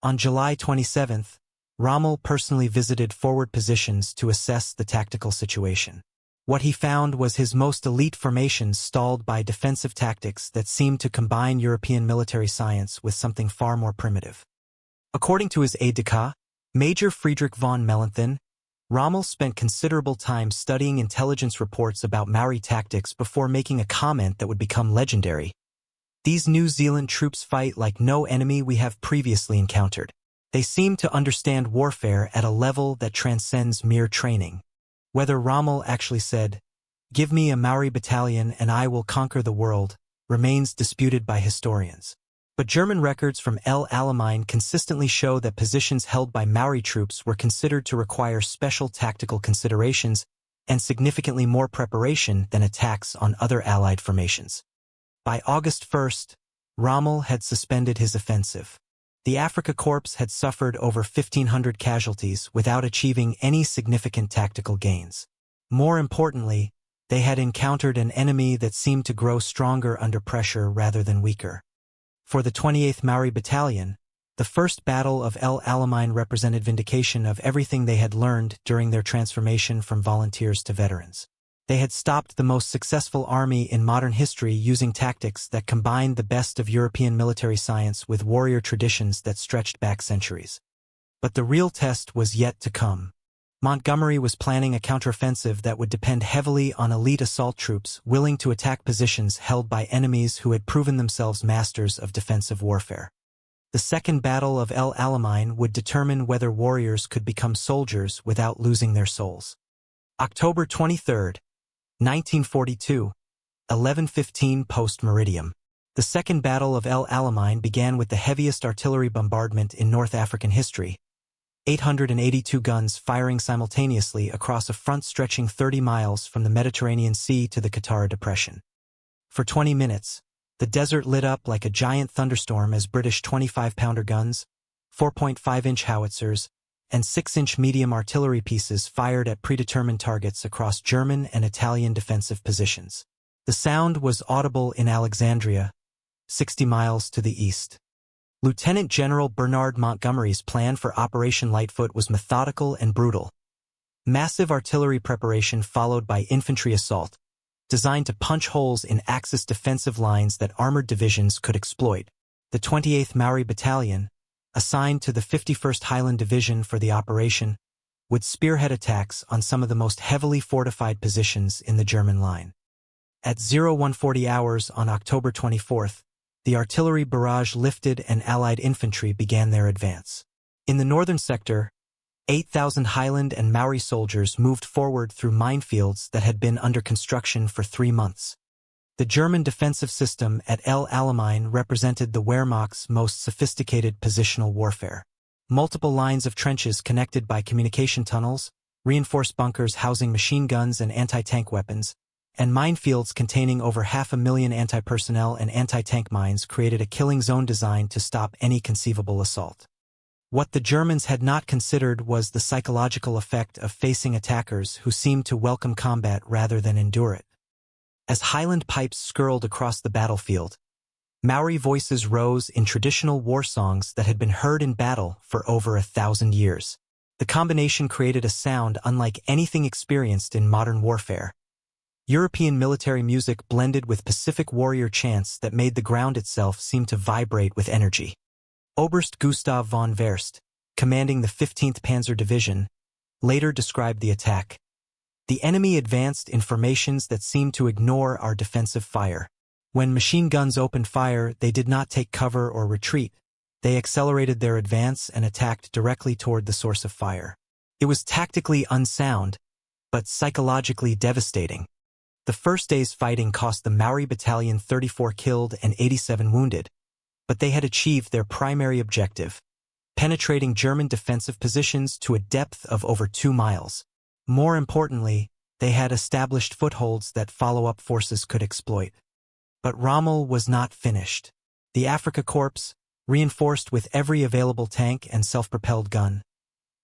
On July 27th, Rommel personally visited forward positions to assess the tactical situation. What he found was his most elite formations stalled by defensive tactics that seemed to combine European military science with something far more primitive. According to his aide-de-camp, Major Friedrich von Mellenthin, Rommel spent considerable time studying intelligence reports about Maori tactics before making a comment that would become legendary. These New Zealand troops fight like no enemy we have previously encountered. They seem to understand warfare at a level that transcends mere training. Whether Rommel actually said, "Give me a Maori battalion and I will conquer the world," remains disputed by historians. But German records from El Alamein consistently show that positions held by Maori troops were considered to require special tactical considerations and significantly more preparation than attacks on other Allied formations. By August 1st, Rommel had suspended his offensive. The Afrika Korps had suffered over 1,500 casualties without achieving any significant tactical gains. More importantly, they had encountered an enemy that seemed to grow stronger under pressure rather than weaker. For the 28th Maori Battalion, the First Battle of El Alamein represented vindication of everything they had learned during their transformation from volunteers to veterans. They had stopped the most successful army in modern history using tactics that combined the best of European military science with warrior traditions that stretched back centuries. But the real test was yet to come. Montgomery was planning a counteroffensive that would depend heavily on elite assault troops willing to attack positions held by enemies who had proven themselves masters of defensive warfare. The Second Battle of El Alamein would determine whether warriors could become soldiers without losing their souls. October 23, 1942, 11:15 post-meridium. The Second Battle of El Alamein began with the heaviest artillery bombardment in North African history, 882 guns firing simultaneously across a front stretching 30 miles from the Mediterranean Sea to the Qattara Depression. For 20 minutes, the desert lit up like a giant thunderstorm as British 25-pounder guns, 4.5-inch howitzers, and 6-inch medium artillery pieces fired at predetermined targets across German and Italian defensive positions. The sound was audible in Alexandria, 60 miles to the east. Lieutenant General Bernard Montgomery's plan for Operation Lightfoot was methodical and brutal. Massive artillery preparation followed by infantry assault, designed to punch holes in Axis defensive lines that armored divisions could exploit. The 28th Maori Battalion, assigned to the 51st Highland Division for the operation, would spearhead attacks on some of the most heavily fortified positions in the German line. At 0140 hours on October 24th, the artillery barrage lifted and Allied infantry began their advance. In the northern sector, 8,000 Highland and Maori soldiers moved forward through minefields that had been under construction for 3 months. The German defensive system at El Alamein represented the Wehrmacht's most sophisticated positional warfare. Multiple lines of trenches connected by communication tunnels, reinforced bunkers housing machine guns and anti-tank weapons, and minefields containing over 500,000 anti-personnel and anti-tank mines created a killing zone designed to stop any conceivable assault. What the Germans had not considered was the psychological effect of facing attackers who seemed to welcome combat rather than endure it. As Highland pipes skirled across the battlefield, Maori voices rose in traditional war songs that had been heard in battle for over 1,000 years. The combination created a sound unlike anything experienced in modern warfare. European military music blended with Pacific warrior chants that made the ground itself seem to vibrate with energy. Oberst Gustav von Verst, commanding the 15th Panzer Division, later described the attack. The enemy advanced in formations that seemed to ignore our defensive fire. When machine guns opened fire, they did not take cover or retreat. They accelerated their advance and attacked directly toward the source of fire. It was tactically unsound, but psychologically devastating. The first day's fighting cost the Maori Battalion 34 killed and 87 wounded, but they had achieved their primary objective, penetrating German defensive positions to a depth of over 2 miles. More importantly, they had established footholds that follow-up forces could exploit. But Rommel was not finished. The Afrika Korps, reinforced with every available tank and self-propelled gun,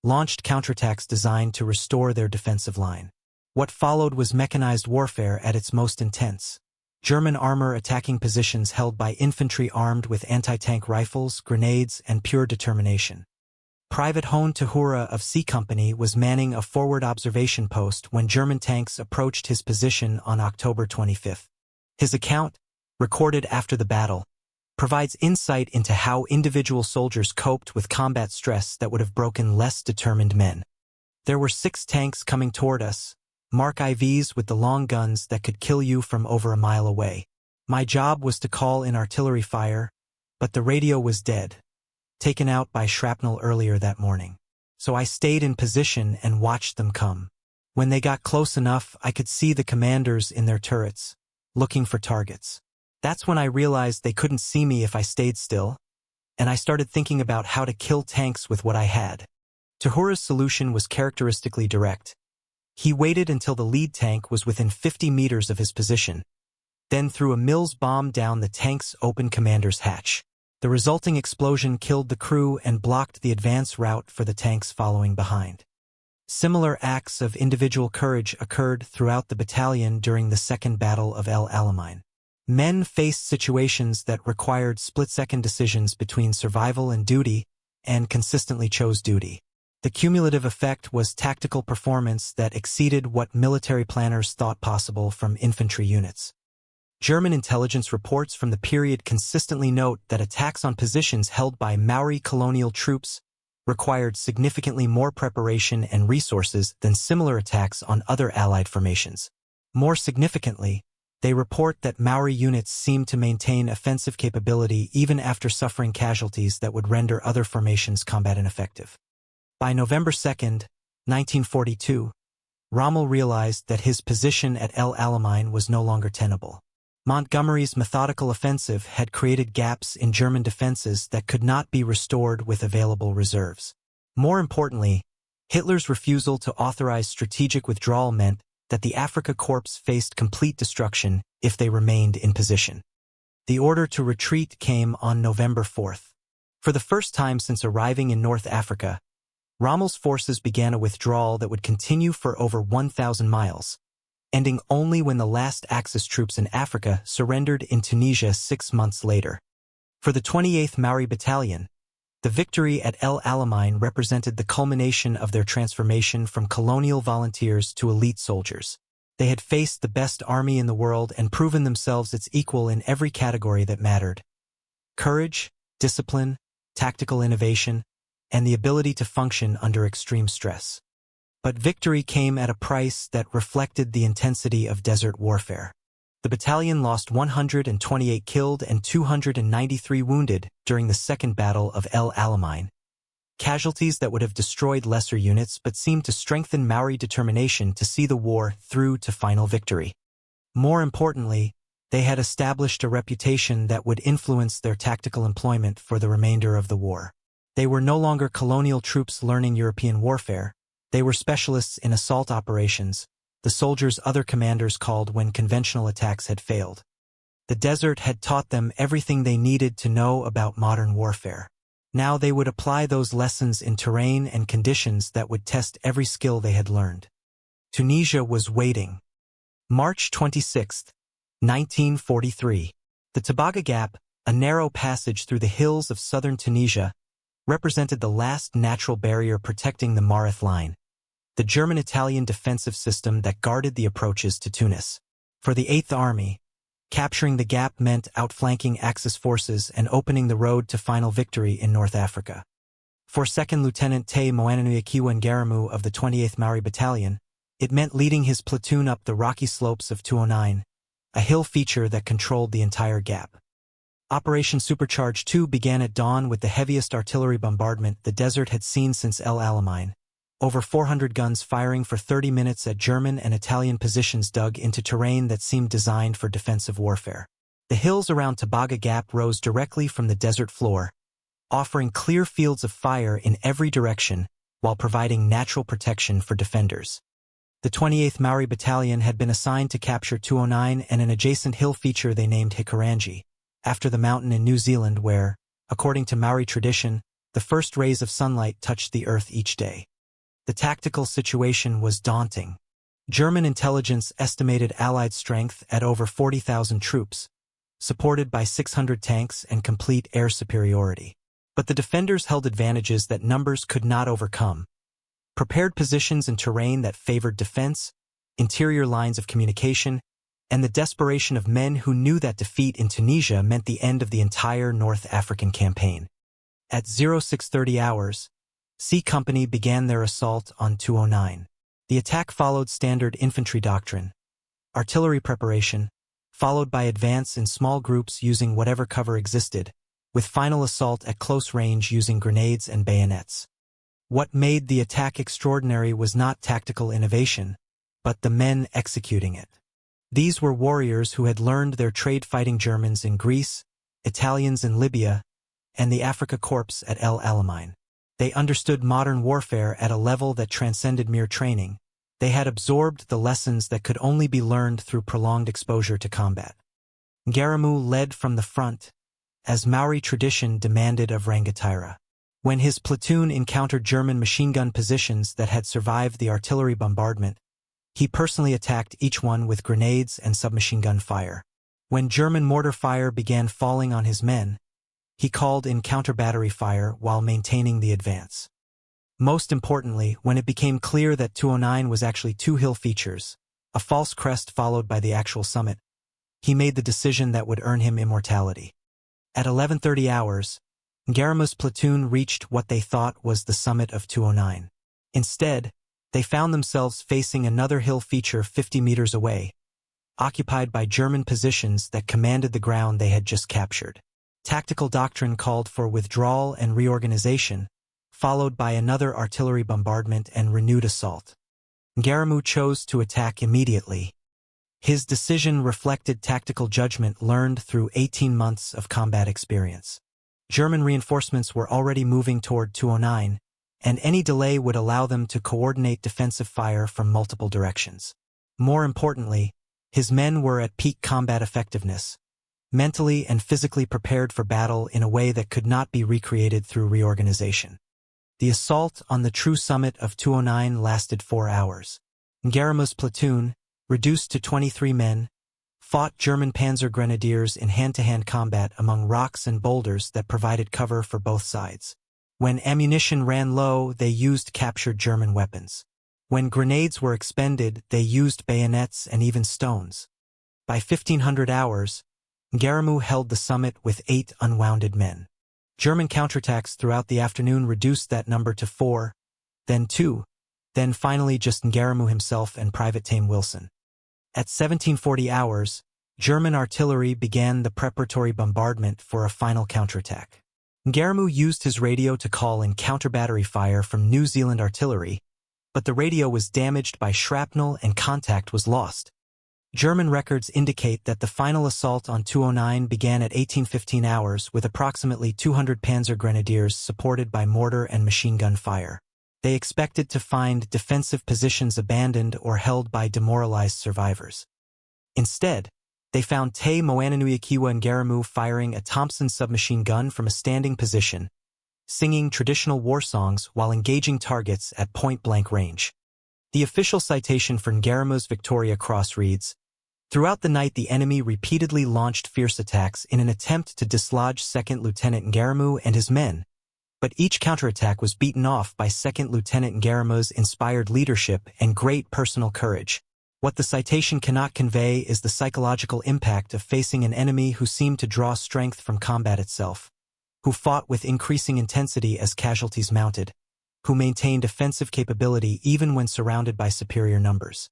launched counterattacks designed to restore their defensive line. What followed was mechanized warfare at its most intense. German armor attacking positions held by infantry armed with anti-tank rifles, grenades, and pure determination. Private Hone Tahura of C Company was manning a forward observation post when German tanks approached his position on October 25. His account, recorded after the battle, provides insight into how individual soldiers coped with combat stress that would have broken less determined men. There were 6 tanks coming toward us, Mark IVs with the long guns that could kill you from over a mile away. My job was to call in artillery fire, but the radio was dead, taken out by shrapnel earlier that morning. So I stayed in position and watched them come. When they got close enough, I could see the commanders in their turrets, looking for targets. That's when I realized they couldn't see me if I stayed still, and I started thinking about how to kill tanks with what I had. Tahura's solution was characteristically direct. He waited until the lead tank was within 50 meters of his position, then threw a Mills bomb down the tank's open commander's hatch. The resulting explosion killed the crew and blocked the advance route for the tanks following behind. Similar acts of individual courage occurred throughout the battalion during the Second Battle of El Alamein. Men faced situations that required split-second decisions between survival and duty, and consistently chose duty. The cumulative effect was tactical performance that exceeded what military planners thought possible from infantry units. German intelligence reports from the period consistently note that attacks on positions held by Maori colonial troops required significantly more preparation and resources than similar attacks on other Allied formations. More significantly, they report that Maori units seemed to maintain offensive capability even after suffering casualties that would render other formations combat ineffective. By November 2, 1942, Rommel realized that his position at El Alamein was no longer tenable. Montgomery's methodical offensive had created gaps in German defenses that could not be restored with available reserves. More importantly, Hitler's refusal to authorize strategic withdrawal meant that the Afrika Korps faced complete destruction if they remained in position. The order to retreat came on November 4. For the first time since arriving in North Africa, Rommel's forces began a withdrawal that would continue for over 1,000 miles, ending only when the last Axis troops in Africa surrendered in Tunisia 6 months later. For the 28th Maori Battalion, the victory at El Alamein represented the culmination of their transformation from colonial volunteers to elite soldiers. They had faced the best army in the world and proven themselves its equal in every category that mattered: courage, discipline, tactical innovation, and the ability to function under extreme stress. But victory came at a price that reflected the intensity of desert warfare. The battalion lost 128 killed and 293 wounded during the Second Battle of El Alamein, casualties that would have destroyed lesser units but seemed to strengthen Maori determination to see the war through to final victory. More importantly, they had established a reputation that would influence their tactical employment for the remainder of the war. They were no longer colonial troops learning European warfare. They were specialists in assault operations, the soldiers other commanders called when conventional attacks had failed. The desert had taught them everything they needed to know about modern warfare. Now they would apply those lessons in terrain and conditions that would test every skill they had learned. Tunisia was waiting. March 26, 1943. The Tebaga Gap, a narrow passage through the hills of southern Tunisia, represented the last natural barrier protecting the Mareth Line, the German-Italian defensive system that guarded the approaches to Tunis. For the 8th Army, capturing the gap meant outflanking Axis forces and opening the road to final victory in North Africa. For 2nd Lieutenant Te Moananu Ngaramu of the 28th Maori Battalion, it meant leading his platoon up the rocky slopes of 209, a hill feature that controlled the entire gap. Operation Supercharge 2 began at dawn with the heaviest artillery bombardment the desert had seen since El Alamein. Over 400 guns firing for 30 minutes at German and Italian positions dug into terrain that seemed designed for defensive warfare. The hills around Tebaga Gap rose directly from the desert floor, offering clear fields of fire in every direction while providing natural protection for defenders. The 28th Maori Battalion had been assigned to capture 209 and an adjacent hill feature they named Hikurangi, after the mountain in New Zealand where, according to Maori tradition, the first rays of sunlight touched the earth each day. The tactical situation was daunting. German intelligence estimated Allied strength at over 40,000 troops, supported by 600 tanks and complete air superiority. But the defenders held advantages that numbers could not overcome: prepared positions in terrain that favored defense, interior lines of communication, and the desperation of men who knew that defeat in Tunisia meant the end of the entire North African campaign. At 0630 hours, C Company began their assault on 209. The attack followed standard infantry doctrine: artillery preparation, followed by advance in small groups using whatever cover existed, with final assault at close range using grenades and bayonets. What made the attack extraordinary was not tactical innovation, but the men executing it. These were warriors who had learned their trade fighting Germans in Greece, Italians in Libya, and the Afrika Korps at El Alamein. They understood modern warfare at a level that transcended mere training, They had absorbed the lessons that could only be learned through prolonged exposure to combat. Ngaramu led from the front, as Maori tradition demanded of Rangataira. When his platoon encountered German machine gun positions that had survived the artillery bombardment, he personally attacked each one with grenades and submachine gun fire. When German mortar fire began falling on his men, he called in counter-battery fire while maintaining the advance. Most importantly, when it became clear that 209 was actually two hill features, a false crest followed by the actual summit, he made the decision that would earn him immortality. At 11:30 hours, Ngaramu's platoon reached what they thought was the summit of 209. Instead, they found themselves facing another hill feature 50 meters away, occupied by German positions that commanded the ground they had just captured. Tactical doctrine called for withdrawal and reorganization, followed by another artillery bombardment and renewed assault. Ngaramu chose to attack immediately. His decision reflected tactical judgment learned through 18 months of combat experience. German reinforcements were already moving toward 209, and any delay would allow them to coordinate defensive fire from multiple directions. More importantly, his men were at peak combat effectiveness, mentally and physically prepared for battle in a way that could not be recreated through reorganization. The assault on the true summit of 209 lasted 4 hours. Ngaramu's platoon, reduced to 23 men, fought German Panzer grenadiers in hand-to-hand combat among rocks and boulders that provided cover for both sides. When ammunition ran low, they used captured German weapons. When grenades were expended, they used bayonets and even stones. By 1500 hours, Ngaramu held the summit with 8 unwounded men. German counterattacks throughout the afternoon reduced that number to 4, then 2, then finally just Ngaramu himself and Private Tame Wilson. At 1740 hours, German artillery began the preparatory bombardment for a final counterattack. Ngaramu used his radio to call in counter-battery fire from New Zealand artillery, but the radio was damaged by shrapnel and contact was lost. German records indicate that the final assault on 209 began at 1815 hours with approximately 200 Panzer grenadiers supported by mortar and machine gun fire. They expected to find defensive positions abandoned or held by demoralized survivors. Instead, they found Te Moananui Ngaramu firing a Thompson submachine gun from a standing position, singing traditional war songs while engaging targets at point-blank range. The official citation for Ngaramu's Victoria Cross reads, "Throughout the night the enemy repeatedly launched fierce attacks in an attempt to dislodge 2nd Lieutenant Ngaramu and his men, but each counterattack was beaten off by 2nd Lieutenant Ngaramu's inspired leadership and great personal courage. What the citation cannot convey is the psychological impact of facing an enemy who seemed to draw strength from combat itself, who fought with increasing intensity as casualties mounted, who maintained offensive capability even when surrounded by superior numbers."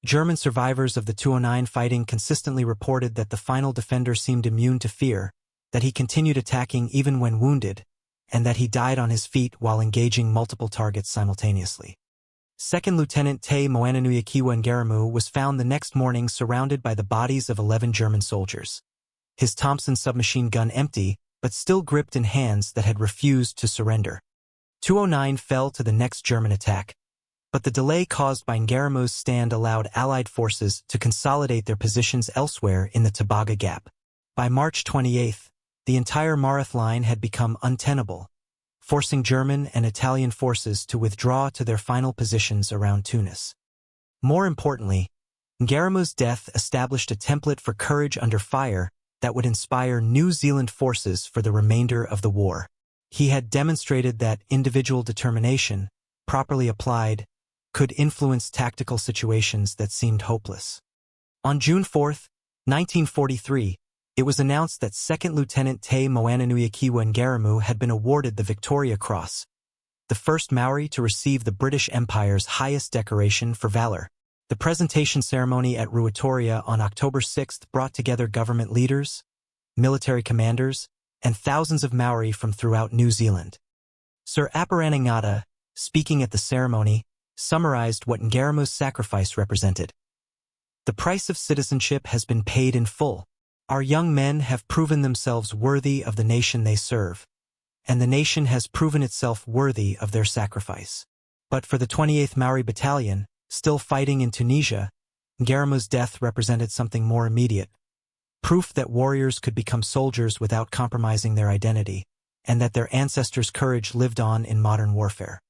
German survivors of the 209 fighting consistently reported that the final defender seemed immune to fear, that he continued attacking even when wounded, and that he died on his feet while engaging multiple targets simultaneously. 2nd Lieutenant Te Moananui Ngaramu was found the next morning surrounded by the bodies of 11 German soldiers. His Thompson submachine gun empty, but still gripped in hands that had refused to surrender. 209 fell to the next German attack, but the delay caused by Ngaramu's stand allowed Allied forces to consolidate their positions elsewhere in the Tebaga Gap. By March 28, the entire Marath line had become untenable, forcing German and Italian forces to withdraw to their final positions around Tunis. More importantly, Ngaramu's death established a template for courage under fire that would inspire New Zealand forces for the remainder of the war. He had demonstrated that individual determination, properly applied, could influence tactical situations that seemed hopeless. On June 4, 1943, it was announced that 2nd Lieutenant Te Moananui Ngaramu had been awarded the Victoria Cross, the first Maori to receive the British Empire's highest decoration for valor. The presentation ceremony at Ruatoria on October 6 brought together government leaders, military commanders, and thousands of Maori from throughout New Zealand. Sir Aparanangata, speaking at the ceremony, summarized what Ngaramu's sacrifice represented. "The price of citizenship has been paid in full. Our young men have proven themselves worthy of the nation they serve, and the nation has proven itself worthy of their sacrifice." But for the 28th Maori Battalion, Still fighting in Tunisia, Guerrema's death represented something more immediate, proof that warriors could become soldiers without compromising their identity, and that their ancestors' courage lived on in modern warfare.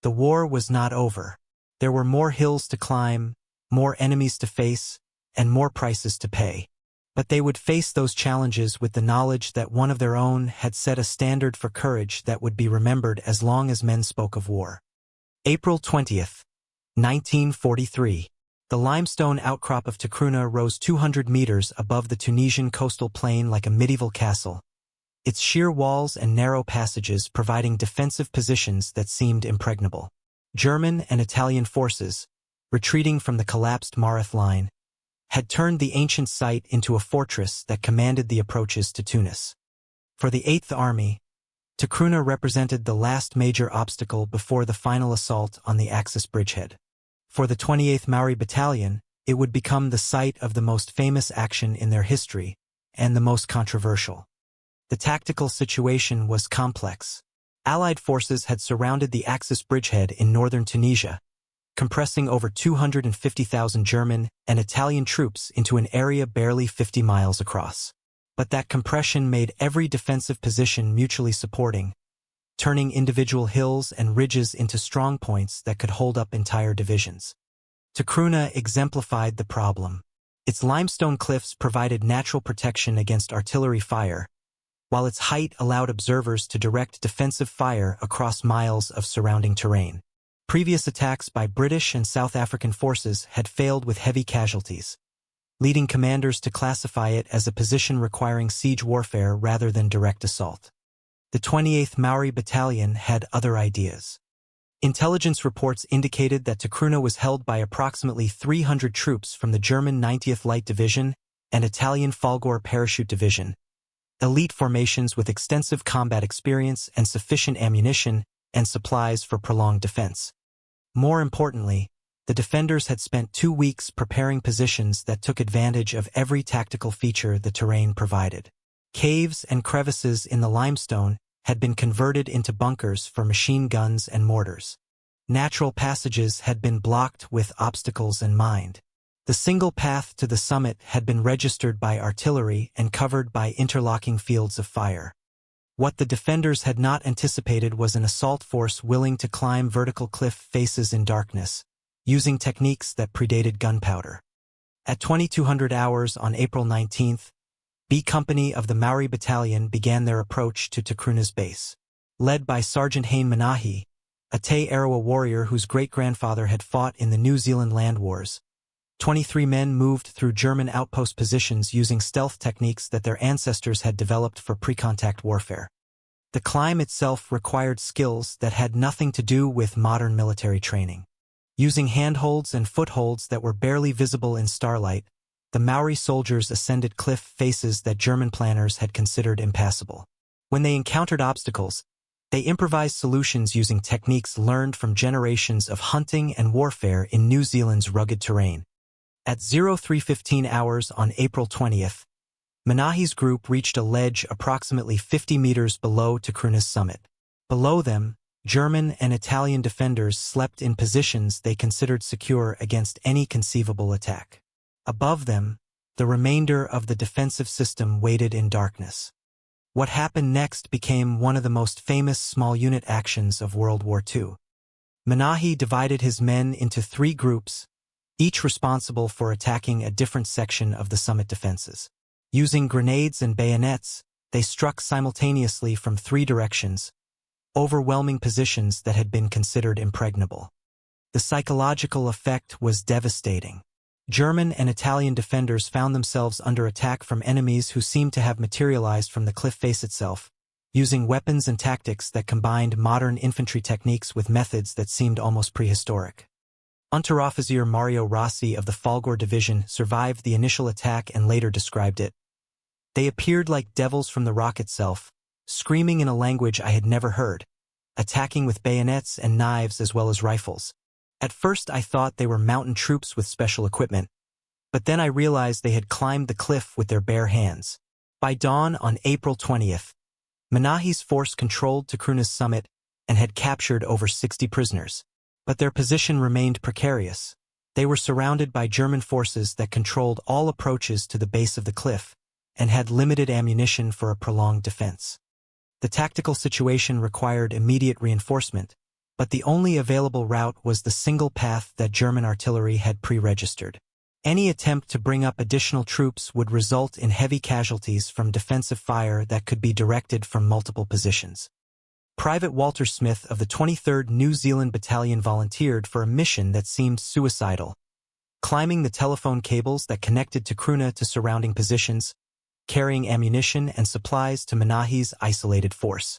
The war was not over. There were more hills to climb, more enemies to face, and more prices to pay. But they would face those challenges with the knowledge that one of their own had set a standard for courage that would be remembered as long as men spoke of war. April 20th, 1943. The limestone outcrop of Takruna rose 200 meters above the Tunisian coastal plain like a medieval castle, its sheer walls and narrow passages providing defensive positions that seemed impregnable. German and Italian forces, retreating from the collapsed Mareth line, had turned the ancient site into a fortress that commanded the approaches to Tunis. For the 8th Army, Takruna represented the last major obstacle before the final assault on the Axis bridgehead. For the 28th Maori Battalion, it would become the site of the most famous action in their history, and the most controversial. The tactical situation was complex. Allied forces had surrounded the Axis bridgehead in northern Tunisia, compressing over 250,000 German and Italian troops into an area barely 50 miles across. But that compression made every defensive position mutually supporting, turning individual hills and ridges into strong points that could hold up entire divisions. Takruna exemplified the problem. Its limestone cliffs provided natural protection against artillery fire, while its height allowed observers to direct defensive fire across miles of surrounding terrain. Previous attacks by British and South African forces had failed with heavy casualties, leading commanders to classify it as a position requiring siege warfare rather than direct assault. The 28th Maori Battalion had other ideas. Intelligence reports indicated that Takruna was held by approximately 300 troops from the German 90th Light Division and Italian Folgore Parachute Division, elite formations with extensive combat experience and sufficient ammunition and supplies for prolonged defense. More importantly, the defenders had spent 2 weeks preparing positions that took advantage of every tactical feature the terrain provided. Caves and crevices in the limestone had been converted into bunkers for machine guns and mortars. Natural passages had been blocked with obstacles and mined. The single path to the summit had been registered by artillery and covered by interlocking fields of fire. What the defenders had not anticipated was an assault force willing to climb vertical cliff faces in darkness, using techniques that predated gunpowder. At 2200 hours on April 19th, B Company of the Maori Battalion began their approach to Takruna's base. Led by Sergeant Haine Manahi, a Te Arawa warrior whose great-grandfather had fought in the New Zealand Land Wars, 23 men moved through German outpost positions using stealth techniques that their ancestors had developed for pre-contact warfare. The climb itself required skills that had nothing to do with modern military training. Using handholds and footholds that were barely visible in starlight, the Maori soldiers ascended cliff faces that German planners had considered impassable. When they encountered obstacles, they improvised solutions using techniques learned from generations of hunting and warfare in New Zealand's rugged terrain. At 03:15 hours on April 20th, Manahi's group reached a ledge approximately 50 meters below Takruna's summit. Below them, German and Italian defenders slept in positions they considered secure against any conceivable attack. Above them, the remainder of the defensive system waited in darkness. What happened next became one of the most famous small-unit actions of World War II. Manahi divided his men into 3 groups, each responsible for attacking a different section of the summit defenses. Using grenades and bayonets, they struck simultaneously from 3 directions, overwhelming positions that had been considered impregnable. The psychological effect was devastating. German and Italian defenders found themselves under attack from enemies who seemed to have materialized from the cliff face itself, using weapons and tactics that combined modern infantry techniques with methods that seemed almost prehistoric. Unteroffizier Mario Rossi of the Folgore Division survived the initial attack and later described it. They appeared like devils from the rock itself, screaming in a language I had never heard, attacking with bayonets and knives as well as rifles. At first I thought they were mountain troops with special equipment, but then I realized they had climbed the cliff with their bare hands. By dawn on April 20th, Manahi's force controlled Takruna's summit and had captured over 60 prisoners. But their position remained precarious. They were surrounded by German forces that controlled all approaches to the base of the cliff and had limited ammunition for a prolonged defense. The tactical situation required immediate reinforcement, but the only available route was the single path that German artillery had pre-registered. Any attempt to bring up additional troops would result in heavy casualties from defensive fire that could be directed from multiple positions. Private Walter Smith of the 23rd New Zealand Battalion volunteered for a mission that seemed suicidal, climbing the telephone cables that connected Tekruna to surrounding positions, carrying ammunition and supplies to Menahi's isolated force.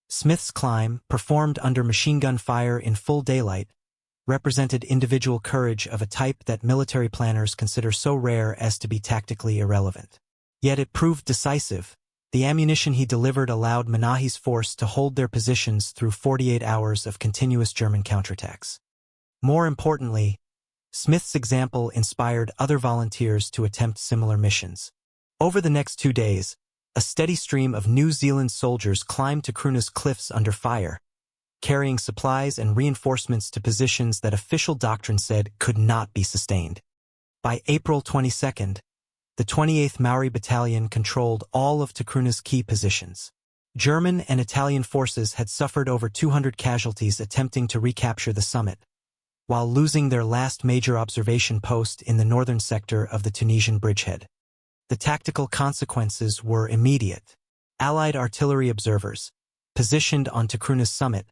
Smith's climb, performed under machine gun fire in full daylight, represented individual courage of a type that military planners consider so rare as to be tactically irrelevant. Yet it proved decisive. The ammunition he delivered allowed Menahi's force to hold their positions through 48 hours of continuous German counterattacks. More importantly, Smith's example inspired other volunteers to attempt similar missions. Over the next 2 days, a steady stream of New Zealand soldiers climbed Tekruna's cliffs under fire, carrying supplies and reinforcements to positions that official doctrine said could not be sustained. By April 22nd, the 28th Maori Battalion controlled all of Tekruna's key positions. German and Italian forces had suffered over 200 casualties attempting to recapture the summit, while losing their last major observation post in the northern sector of the Tunisian bridgehead. The tactical consequences were immediate. Allied artillery observers, positioned on Tekruna's summit,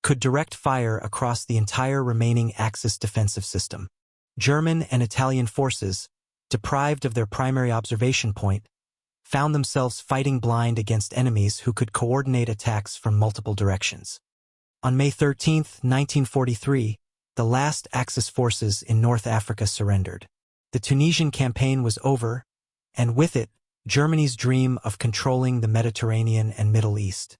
could direct fire across the entire remaining Axis defensive system. German and Italian forces, deprived of their primary observation point, found themselves fighting blind against enemies who could coordinate attacks from multiple directions. On May 13, 1943, the last Axis forces in North Africa surrendered. The Tunisian campaign was over, and with it, Germany's dream of controlling the Mediterranean and Middle East.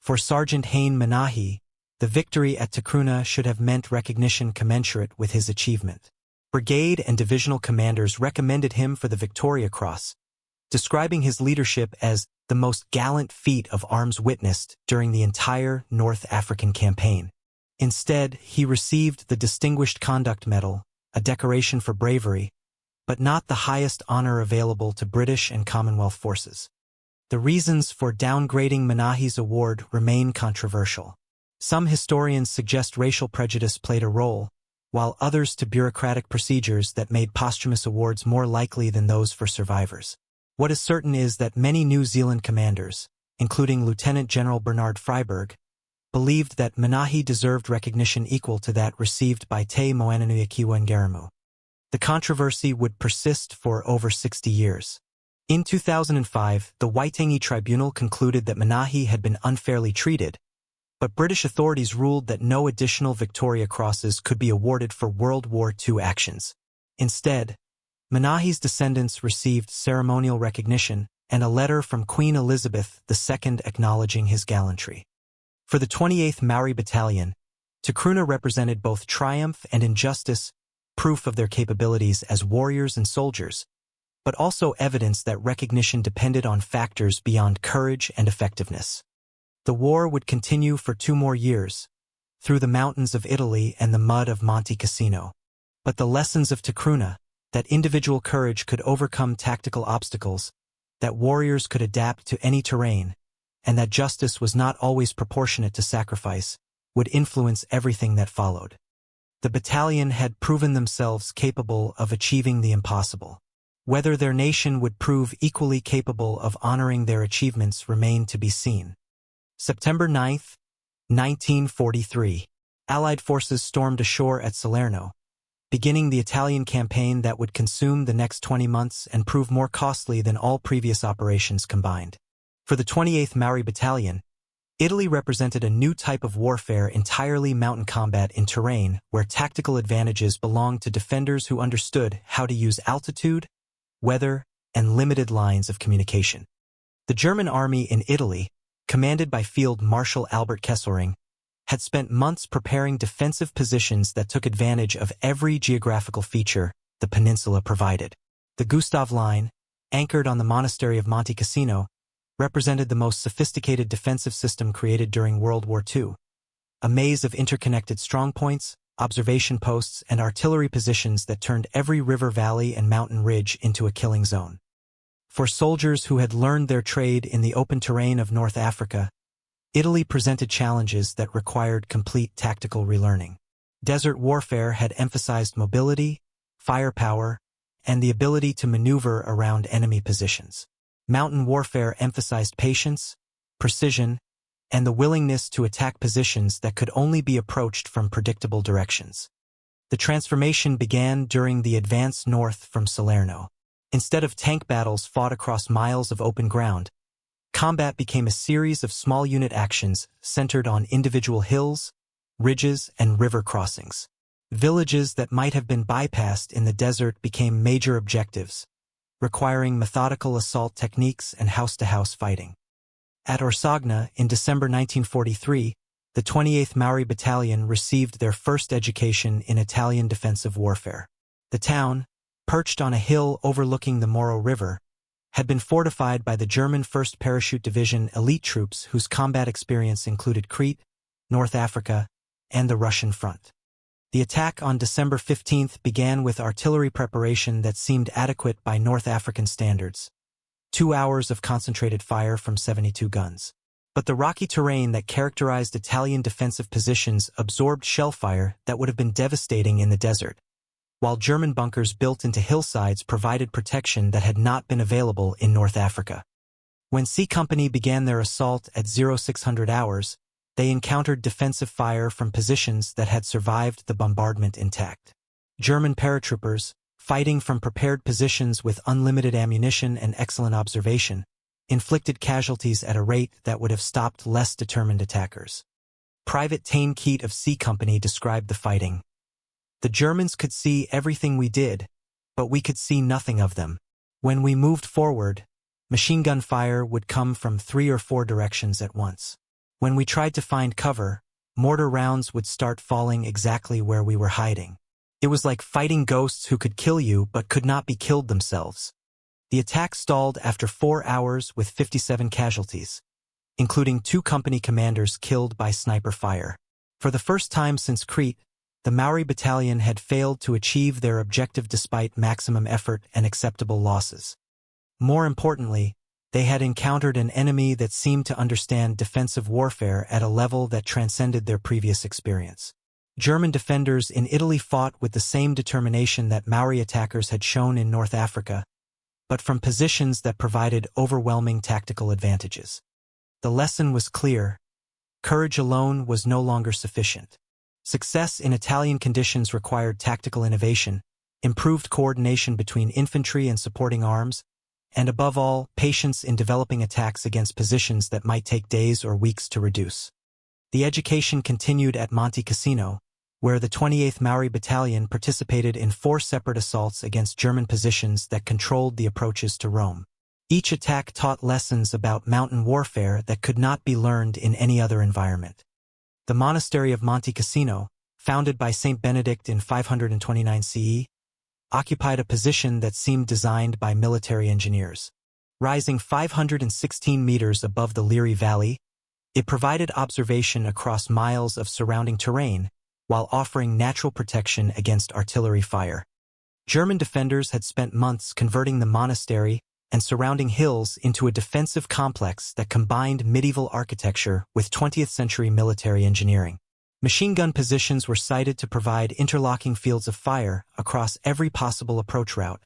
For Sergeant Hein Menahi, the victory at Tekruna should have meant recognition commensurate with his achievement. Brigade and divisional commanders recommended him for the Victoria Cross, describing his leadership as the most gallant feat of arms witnessed during the entire North African campaign. Instead, he received the Distinguished Conduct Medal, a decoration for bravery, but not the highest honor available to British and Commonwealth forces. The reasons for downgrading Menahi's award remain controversial. Some historians suggest racial prejudice played a role, while others to bureaucratic procedures that made posthumous awards more likely than those for survivors. What is certain is that many New Zealand commanders, including Lieutenant General Bernard Freyberg, believed that Menahi deserved recognition equal to that received by Te Moananui Ngaramu. The controversy would persist for over 60 years. In 2005, the Waitangi Tribunal concluded that Menahi had been unfairly treated, but British authorities ruled that no additional Victoria Crosses could be awarded for World War II actions. Instead, Menahi's descendants received ceremonial recognition and a letter from Queen Elizabeth II acknowledging his gallantry. For the 28th Maori Battalion, Tekruna represented both triumph and injustice, proof of their capabilities as warriors and soldiers, but also evidence that recognition depended on factors beyond courage and effectiveness. The war would continue for 2 more years, through the mountains of Italy and the mud of Monte Cassino. But the lessons of Tekruna, that individual courage could overcome tactical obstacles, that warriors could adapt to any terrain, and that justice was not always proportionate to sacrifice, would influence everything that followed. The battalion had proven themselves capable of achieving the impossible. Whether their nation would prove equally capable of honoring their achievements remained to be seen. September 9, 1943. Allied forces stormed ashore at Salerno, beginning the Italian campaign that would consume the next 20 months and prove more costly than all previous operations combined. For the 28th Maori Battalion, Italy represented a new type of warfare, entirely mountain combat in terrain where tactical advantages belonged to defenders who understood how to use altitude, weather, and limited lines of communication. The German army in Italy, commanded by Field Marshal Albert Kesselring, had spent months preparing defensive positions that took advantage of every geographical feature the peninsula provided. The Gustav Line, anchored on the monastery of Monte Cassino, represented the most sophisticated defensive system created during World War II. A maze of interconnected strongpoints, observation posts, and artillery positions that turned every river valley and mountain ridge into a killing zone. For soldiers who had learned their trade in the open terrain of North Africa, Italy presented challenges that required complete tactical relearning. Desert warfare had emphasized mobility, firepower, and the ability to maneuver around enemy positions. Mountain warfare emphasized patience, precision, and the willingness to attack positions that could only be approached from predictable directions. The transformation began during the advance north from Salerno. Instead of tank battles fought across miles of open ground, combat became a series of small unit actions centered on individual hills, ridges, and river crossings. Villages that might have been bypassed in the desert became major objectives, requiring methodical assault techniques and house-to-house fighting. At Orsagna, in December 1943, the 28th Maori Battalion received their first education in Italian defensive warfare. The town, perched on a hill overlooking the Moro River, had been fortified by the German 1st Parachute Division elite troops whose combat experience included Crete, North Africa, and the Russian front. The attack on December 15th began with artillery preparation that seemed adequate by North African standards. 2 hours of concentrated fire from 72 guns. But the rocky terrain that characterized Italian defensive positions absorbed shellfire that would have been devastating in the desert, while German bunkers built into hillsides provided protection that had not been available in North Africa. When C Company began their assault at 0600 hours, they encountered defensive fire from positions that had survived the bombardment intact. German paratroopers, fighting from prepared positions with unlimited ammunition and excellent observation, inflicted casualties at a rate that would have stopped less determined attackers. Private Tane Keat of C Company described the fighting. The Germans could see everything we did, but we could see nothing of them. When we moved forward, machine gun fire would come from 3 or 4 directions at once. When we tried to find cover, mortar rounds would start falling exactly where we were hiding. It was like fighting ghosts who could kill you but could not be killed themselves. The attack stalled after 4 hours with 57 casualties, including 2 company commanders killed by sniper fire. For the first time since Crete, the Maori Battalion had failed to achieve their objective despite maximum effort and acceptable losses. More importantly, they had encountered an enemy that seemed to understand defensive warfare at a level that transcended their previous experience. German defenders in Italy fought with the same determination that Maori attackers had shown in North Africa, but from positions that provided overwhelming tactical advantages. The lesson was clear: courage alone was no longer sufficient. Success in Italian conditions required tactical innovation, improved coordination between infantry and supporting arms, and above all, patience in developing attacks against positions that might take days or weeks to reduce. The education continued at Monte Cassino, where the 28th Maori Battalion participated in 4 separate assaults against German positions that controlled the approaches to Rome. Each attack taught lessons about mountain warfare that could not be learned in any other environment. The monastery of Monte Cassino, founded by Saint Benedict in 529 CE, occupied a position that seemed designed by military engineers. Rising 516 meters above the Liri Valley, it provided observation across miles of surrounding terrain, while offering natural protection against artillery fire. German defenders had spent months converting the monastery and surrounding hills into a defensive complex that combined medieval architecture with 20th-century military engineering. Machine gun positions were sited to provide interlocking fields of fire across every possible approach route,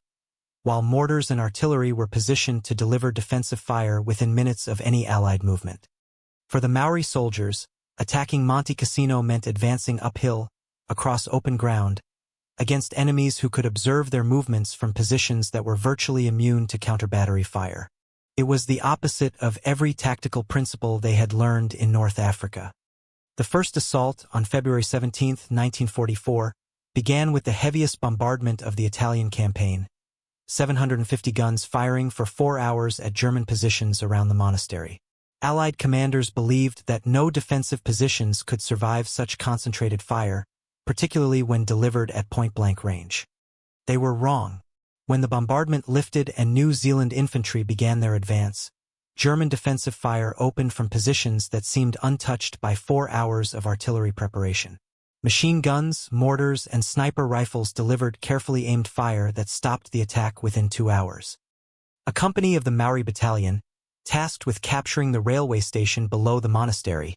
while mortars and artillery were positioned to deliver defensive fire within minutes of any Allied movement. For the Maori soldiers, attacking Monte Cassino meant advancing uphill, across open ground, against enemies who could observe their movements from positions that were virtually immune to counter-battery fire. It was the opposite of every tactical principle they had learned in North Africa. The first assault, on February 17, 1944, began with the heaviest bombardment of the Italian campaign, 750 guns firing for 4 hours at German positions around the monastery. Allied commanders believed that no defensive positions could survive such concentrated fire, particularly when delivered at point-blank range. They were wrong. When the bombardment lifted and New Zealand infantry began their advance, German defensive fire opened from positions that seemed untouched by 4 hours of artillery preparation. Machine guns, mortars, and sniper rifles delivered carefully aimed fire that stopped the attack within 2 hours. A company of the Maori Battalion, tasked with capturing the railway station below the monastery,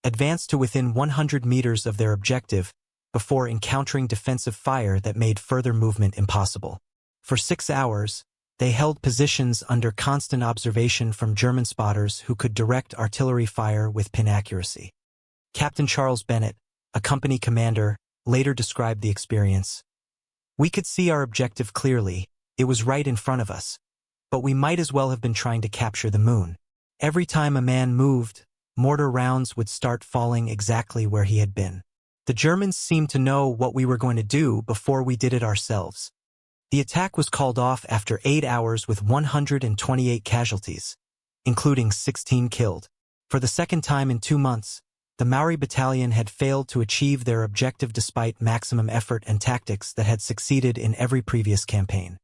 advanced to within 100 meters of their objective before encountering defensive fire that made further movement impossible. For 6 hours, they held positions under constant observation from German spotters who could direct artillery fire with pin accuracy. Captain Charles Bennett, a company commander, later described the experience. "We could see our objective clearly, it was right in front of us. But we might as well have been trying to capture the moon. Every time a man moved, mortar rounds would start falling exactly where he had been. The Germans seemed to know what we were going to do before we did it ourselves." The attack was called off after 8 hours with 128 casualties, including 16 killed. For the second time in 2 months, the Maori Battalion had failed to achieve their objective despite maximum effort and tactics that had succeeded in every previous campaign.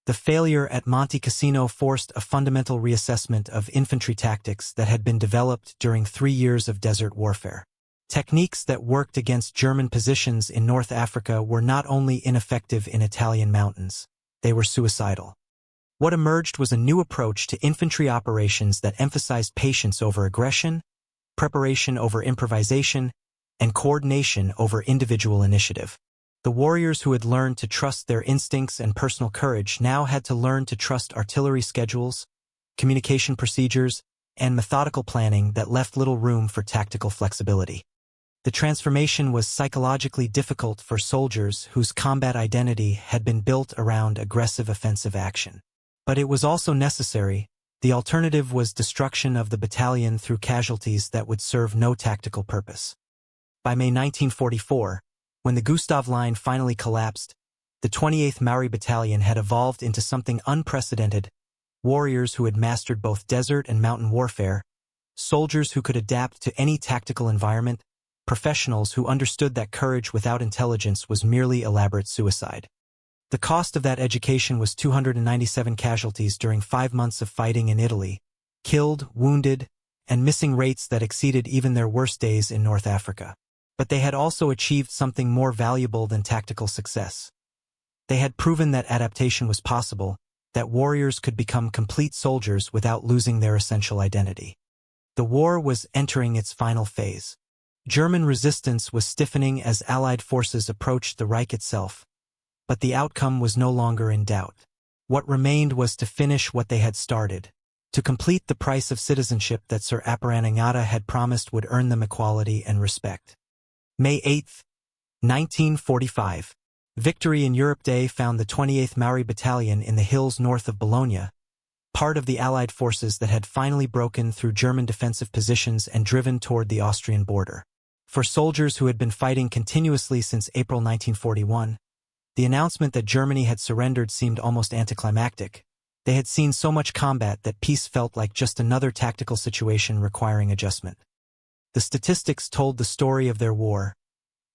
The failure at Monte Cassino forced a fundamental reassessment of infantry tactics that had been developed during 3 years of desert warfare. Techniques that worked against German positions in North Africa were not only ineffective in Italian mountains, they were suicidal. What emerged was a new approach to infantry operations that emphasized patience over aggression, preparation over improvisation, and coordination over individual initiative. The warriors who had learned to trust their instincts and personal courage now had to learn to trust artillery schedules, communication procedures, and methodical planning that left little room for tactical flexibility. The transformation was psychologically difficult for soldiers whose combat identity had been built around aggressive offensive action. But it was also necessary. The alternative was destruction of the battalion through casualties that would serve no tactical purpose. By May 1944, when the Gustav Line finally collapsed, the 28th Maori Battalion had evolved into something unprecedented: warriors who had mastered both desert and mountain warfare, soldiers who could adapt to any tactical environment, professionals who understood that courage without intelligence was merely elaborate suicide. The cost of that education was 297 casualties during 5 months of fighting in Italy, killed, wounded, and missing rates that exceeded even their worst days in North Africa. But they had also achieved something more valuable than tactical success. They had proven that adaptation was possible, that warriors could become complete soldiers without losing their essential identity. The war was entering its final phase. German resistance was stiffening as Allied forces approached the Reich itself, but the outcome was no longer in doubt. What remained was to finish what they had started, to complete the price of citizenship that Sir Aparanangata had promised would earn them equality and respect. May 8, 1945. Victory in Europe Day found the 28th Maori Battalion in the hills north of Bologna, part of the Allied forces that had finally broken through German defensive positions and driven toward the Austrian border. For soldiers who had been fighting continuously since April 1941, the announcement that Germany had surrendered seemed almost anticlimactic. They had seen so much combat that peace felt like just another tactical situation requiring adjustment. The statistics told the story of their war.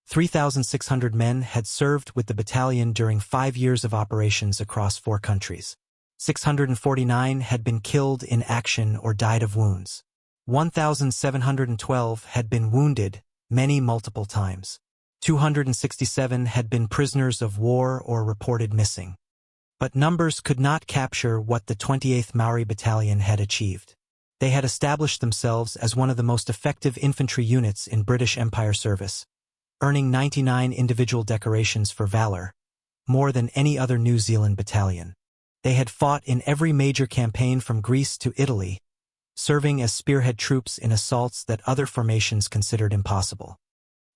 3,600 men had served with the battalion during 5 years of operations across 4 countries. 649 had been killed in action or died of wounds. 1,712 had been wounded, many multiple times. 267 had been prisoners of war or reported missing. But numbers could not capture what the 28th Maori Battalion had achieved. They had established themselves as one of the most effective infantry units in British Empire service, earning 99 individual decorations for valor, more than any other New Zealand battalion. They had fought in every major campaign from Greece to Italy, serving as spearhead troops in assaults that other formations considered impossible.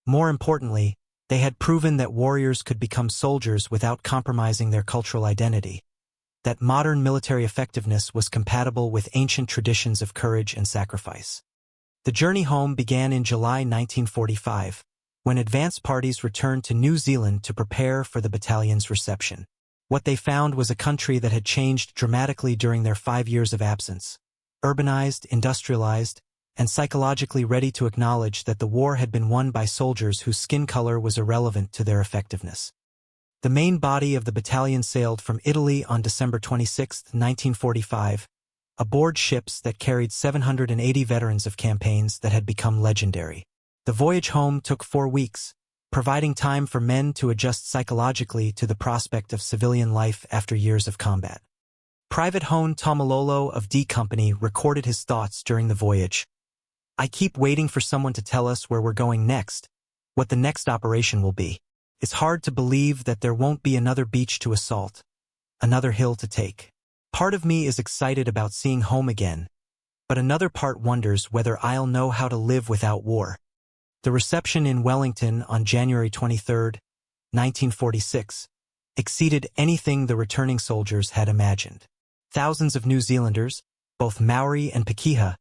More importantly, they had proven that warriors could become soldiers without compromising their cultural identity, that modern military effectiveness was compatible with ancient traditions of courage and sacrifice. The journey home began in July 1945, when advance parties returned to New Zealand to prepare for the battalion's reception. What they found was a country that had changed dramatically during their 5 years of absence, urbanized, industrialized, and psychologically ready to acknowledge that the war had been won by soldiers whose skin color was irrelevant to their effectiveness. The main body of the battalion sailed from Italy on December 26, 1945, aboard ships that carried 780 veterans of campaigns that had become legendary. The voyage home took 4 weeks, providing time for men to adjust psychologically to the prospect of civilian life after years of combat. Private Hone Tomalolo of D Company recorded his thoughts during the voyage. "I keep waiting for someone to tell us where we're going next, what the next operation will be. It's hard to believe that there won't be another beach to assault, another hill to take. Part of me is excited about seeing home again, but another part wonders whether I'll know how to live without war." The reception in Wellington on January 23, 1946, exceeded anything the returning soldiers had imagined. Thousands of New Zealanders, both Maori and Pakeha,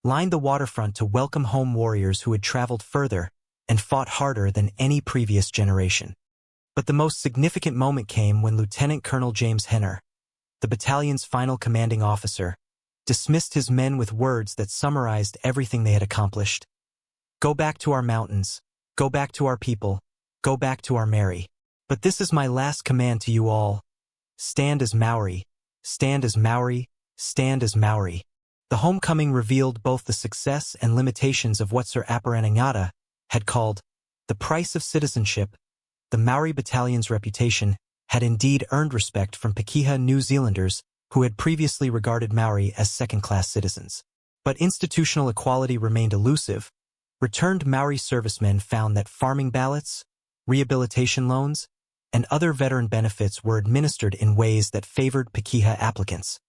lined the waterfront to welcome home warriors who had traveled further and fought harder than any previous generation. But the most significant moment came when Lieutenant Colonel James Henner, the battalion's final commanding officer, dismissed his men with words that summarized everything they had accomplished. "Go back to our mountains, go back to our people, go back to our Mary. But this is my last command to you all. Stand as Maori, stand as Maori, stand as Maori." The homecoming revealed both the success and limitations of what Sir Aparanangata had called the price of citizenship. The Maori battalion's reputation had indeed earned respect from Pakeha New Zealanders who had previously regarded Maori as second-class citizens. But institutional equality remained elusive. Returned Maori servicemen found that farming ballots, rehabilitation loans, and other veteran benefits were administered in ways that favored Pakeha applicants.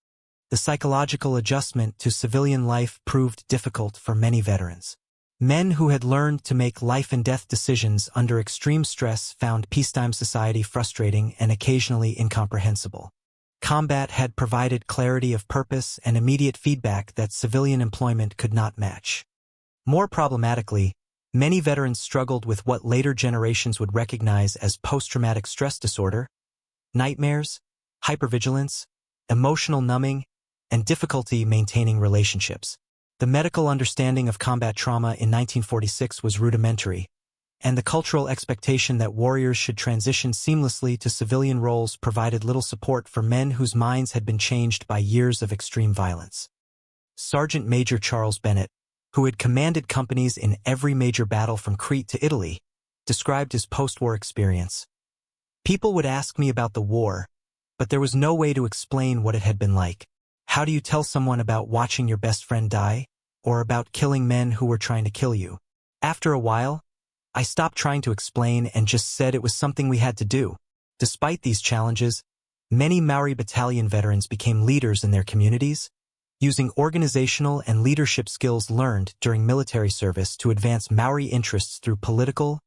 The psychological adjustment to civilian life proved difficult for many veterans. Men who had learned to make life-and-death decisions under extreme stress found peacetime society frustrating and occasionally incomprehensible. Combat had provided clarity of purpose and immediate feedback that civilian employment could not match. More problematically, many veterans struggled with what later generations would recognize as post-traumatic stress disorder, nightmares, hypervigilance, emotional numbing, and difficulty maintaining relationships. The medical understanding of combat trauma in 1946 was rudimentary, and the cultural expectation that warriors should transition seamlessly to civilian roles provided little support for men whose minds had been changed by years of extreme violence. Sergeant Major Charles Bennett, who had commanded companies in every major battle from Crete to Italy, described his post-war experience. "People would ask me about the war, but there was no way to explain what it had been like. How do you tell someone about watching your best friend die, or about killing men who were trying to kill you? After a while, I stopped trying to explain and just said it was something we had to do." Despite these challenges, many Maori battalion veterans became leaders in their communities, using organizational and leadership skills learned during military service to advance Maori interests through political,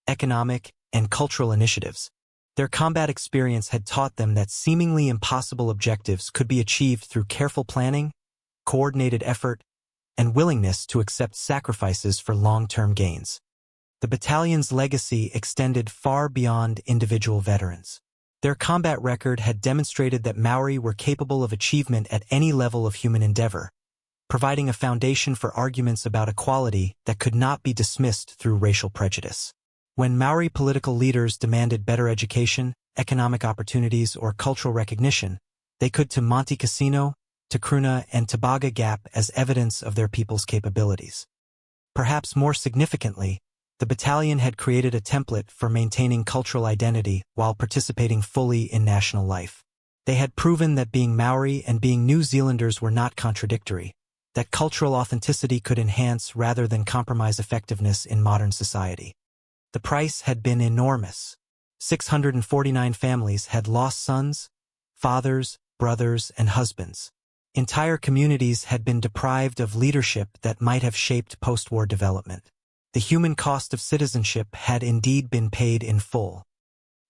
economic, and cultural initiatives. Their combat experience had taught them that seemingly impossible objectives could be achieved through careful planning, coordinated effort, and willingness to accept sacrifices for long-term gains. The battalion's legacy extended far beyond individual veterans. Their combat record had demonstrated that Maori were capable of achievement at any level of human endeavor, providing a foundation for arguments about equality that could not be dismissed through racial prejudice. When Maori political leaders demanded better education, economic opportunities, or cultural recognition, they could to Monte Cassino, Takruna, and Tebaga Gap as evidence of their people's capabilities. Perhaps more significantly, the battalion had created a template for maintaining cultural identity while participating fully in national life. They had proven that being Maori and being New Zealanders were not contradictory, that cultural authenticity could enhance rather than compromise effectiveness in modern society. The price had been enormous. 649 families had lost sons, fathers, brothers, and husbands. Entire communities had been deprived of leadership that might have shaped post-war development. The human cost of citizenship had indeed been paid in full.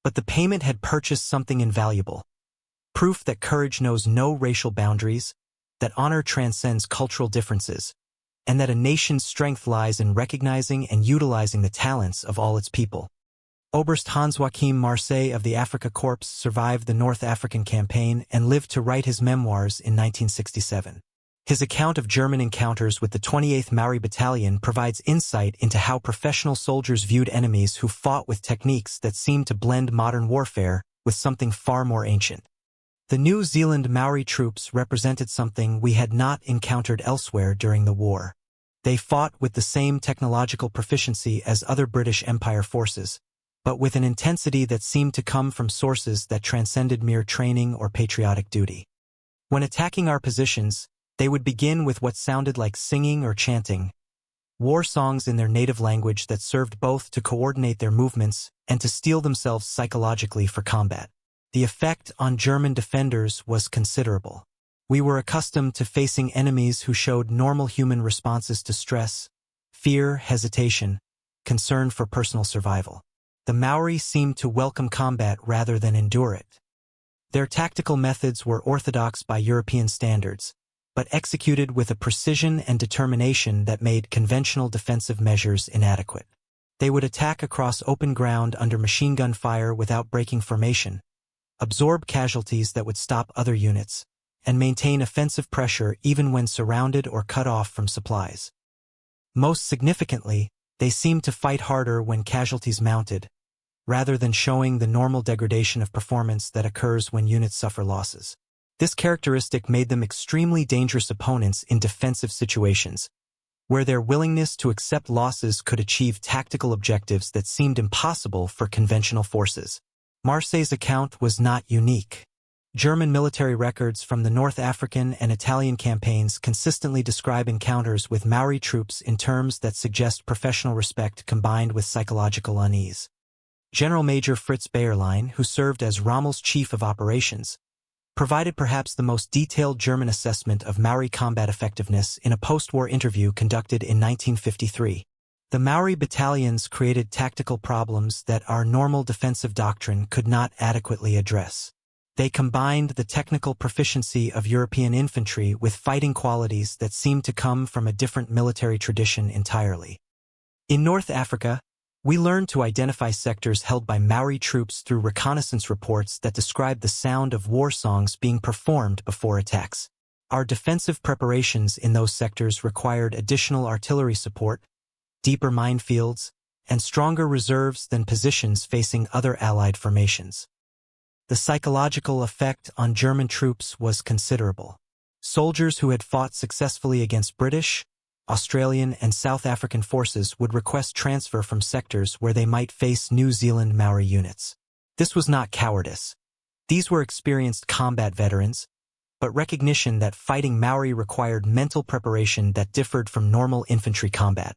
But the payment had purchased something invaluable. Proof that courage knows no racial boundaries, that honor transcends cultural differences, and that a nation's strength lies in recognizing and utilizing the talents of all its people. Oberst Hans Joachim Marseille of the Afrika Korps survived the North African campaign and lived to write his memoirs in 1967. His account of German encounters with the 28th Maori Battalion provides insight into how professional soldiers viewed enemies who fought with techniques that seemed to blend modern warfare with something far more ancient. The New Zealand Maori troops represented something we had not encountered elsewhere during the war. They fought with the same technological proficiency as other British Empire forces, but with an intensity that seemed to come from sources that transcended mere training or patriotic duty. When attacking our positions, they would begin with what sounded like singing or chanting, war songs in their native language that served both to coordinate their movements and to steel themselves psychologically for combat. The effect on German defenders was considerable. We were accustomed to facing enemies who showed normal human responses to stress, fear, hesitation, concern for personal survival. The Maori seemed to welcome combat rather than endure it. Their tactical methods were orthodox by European standards, but executed with a precision and determination that made conventional defensive measures inadequate. They would attack across open ground under machine gun fire without breaking formation, absorb casualties that would stop other units, and maintain offensive pressure even when surrounded or cut off from supplies. Most significantly, they seemed to fight harder when casualties mounted, rather than showing the normal degradation of performance that occurs when units suffer losses. This characteristic made them extremely dangerous opponents in defensive situations, where their willingness to accept losses could achieve tactical objectives that seemed impossible for conventional forces. Marseille's account was not unique. German military records from the North African and Italian campaigns consistently describe encounters with Maori troops in terms that suggest professional respect combined with psychological unease. General Major Fritz Bayerlein, who served as Rommel's chief of operations, provided perhaps the most detailed German assessment of Maori combat effectiveness in a post-war interview conducted in 1953. The Maori battalions created tactical problems that our normal defensive doctrine could not adequately address. They combined the technical proficiency of European infantry with fighting qualities that seemed to come from a different military tradition entirely. In North Africa, we learned to identify sectors held by Maori troops through reconnaissance reports that described the sound of war songs being performed before attacks. Our defensive preparations in those sectors required additional artillery support, deeper minefields, and stronger reserves than positions facing other Allied formations. The psychological effect on German troops was considerable. Soldiers who had fought successfully against British, Australian, and South African forces would request transfer from sectors where they might face New Zealand Maori units. This was not cowardice. These were experienced combat veterans, but recognition that fighting Maori required mental preparation that differed from normal infantry combat.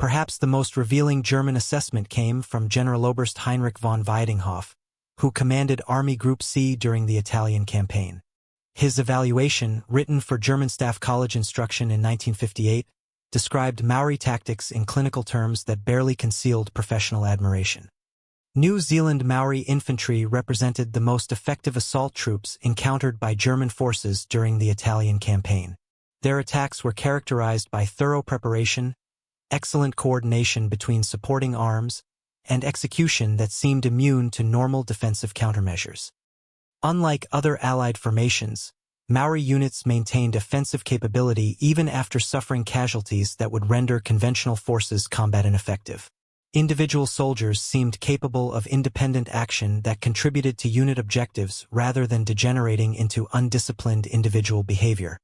Perhaps the most revealing German assessment came from Generaloberst Heinrich von Weidinghoff, who commanded Army Group C during the Italian campaign. His evaluation, written for German Staff College instruction in 1958, described Maori tactics in clinical terms that barely concealed professional admiration. New Zealand Maori infantry represented the most effective assault troops encountered by German forces during the Italian campaign. Their attacks were characterized by thorough preparation, excellent coordination between supporting arms, and execution that seemed immune to normal defensive countermeasures. Unlike other Allied formations, Maori units maintained offensive capability even after suffering casualties that would render conventional forces combat ineffective. Individual soldiers seemed capable of independent action that contributed to unit objectives rather than degenerating into undisciplined individual behavior.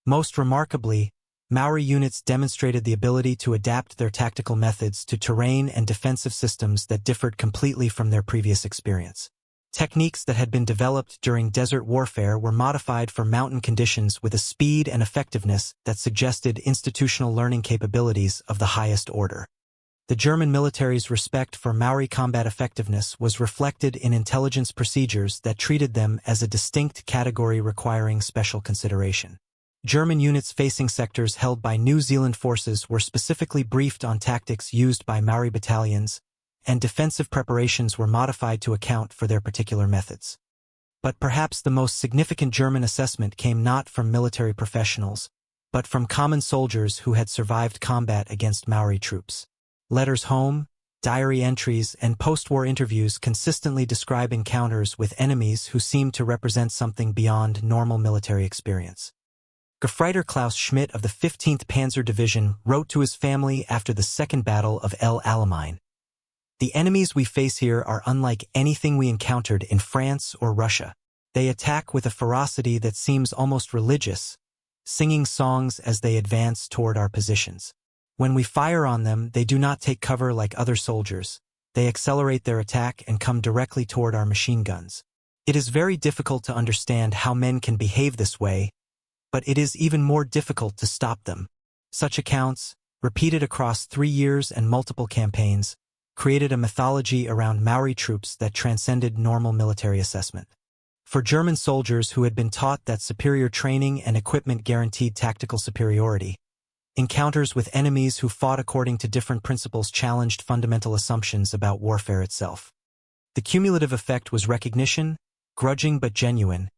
Most remarkably, Maori units demonstrated the ability to adapt their tactical methods to terrain and defensive systems that differed completely from their previous experience. Techniques that had been developed during desert warfare were modified for mountain conditions with a speed and effectiveness that suggested institutional learning capabilities of the highest order. The German military's respect for Maori combat effectiveness was reflected in intelligence procedures that treated them as a distinct category requiring special consideration. German units facing sectors held by New Zealand forces were specifically briefed on tactics used by Maori battalions, and defensive preparations were modified to account for their particular methods. But perhaps the most significant German assessment came not from military professionals, but from common soldiers who had survived combat against Maori troops. Letters home, diary entries, and post-war interviews consistently describe encounters with enemies who seemed to represent something beyond normal military experience. Gefreiter Klaus Schmidt of the 15th Panzer Division wrote to his family after the Second Battle of El Alamein, "The enemies we face here are unlike anything we encountered in France or Russia. They attack with a ferocity that seems almost religious, singing songs as they advance toward our positions. When we fire on them, they do not take cover like other soldiers. They accelerate their attack and come directly toward our machine guns. It is very difficult to understand how men can behave this way, but it is even more difficult to stop them. Such accounts, repeated across 3 years and multiple campaigns, created a mythology around Maori troops that transcended normal military assessment. For German soldiers who had been taught that superior training and equipment guaranteed tactical superiority, encounters with enemies who fought according to different principles challenged fundamental assumptions about warfare itself. The cumulative effect was recognition, grudging but genuine,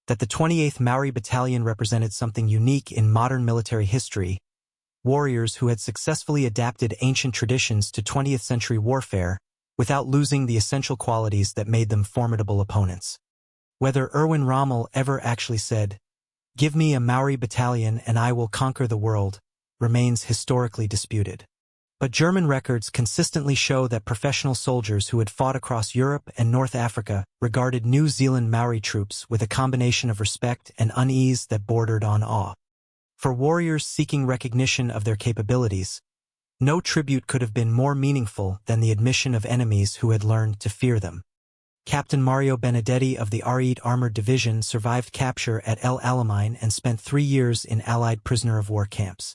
that the 28th Maori Battalion represented something unique in modern military history, warriors who had successfully adapted ancient traditions to 20th century warfare without losing the essential qualities that made them formidable opponents. Whether Erwin Rommel ever actually said, "Give me a Maori battalion and I will conquer the world," remains historically disputed. But German records consistently show that professional soldiers who had fought across Europe and North Africa regarded New Zealand Maori troops with a combination of respect and unease that bordered on awe. For warriors seeking recognition of their capabilities, no tribute could have been more meaningful than the admission of enemies who had learned to fear them. Captain Mario Benedetti of the R8 Armored Division survived capture at El Alamein and spent 3 years in Allied prisoner-of-war camps.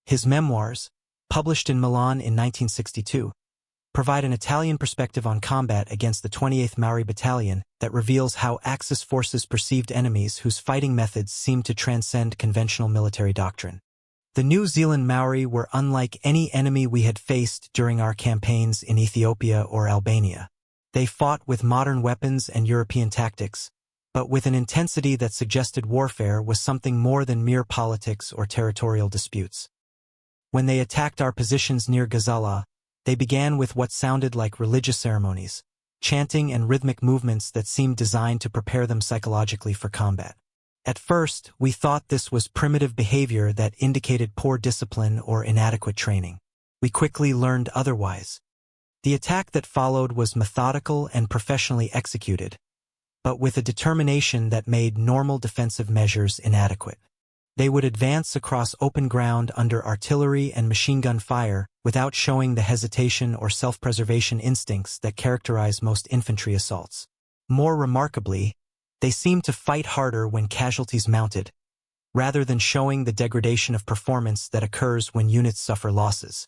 His memoirs, published in Milan in 1962, provide an Italian perspective on combat against the 28th Maori Battalion that reveals how Axis forces perceived enemies whose fighting methods seemed to transcend conventional military doctrine. The New Zealand Maori were unlike any enemy we had faced during our campaigns in Ethiopia or Albania. They fought with modern weapons and European tactics, but with an intensity that suggested warfare was something more than mere politics or territorial disputes. When they attacked our positions near Gazala, they began with what sounded like religious ceremonies, chanting and rhythmic movements that seemed designed to prepare them psychologically for combat. At first, we thought this was primitive behavior that indicated poor discipline or inadequate training. We quickly learned otherwise. The attack that followed was methodical and professionally executed, but with a determination that made normal defensive measures inadequate. They would advance across open ground under artillery and machine gun fire without showing the hesitation or self-preservation instincts that characterize most infantry assaults. More remarkably, they seemed to fight harder when casualties mounted, rather than showing the degradation of performance that occurs when units suffer losses.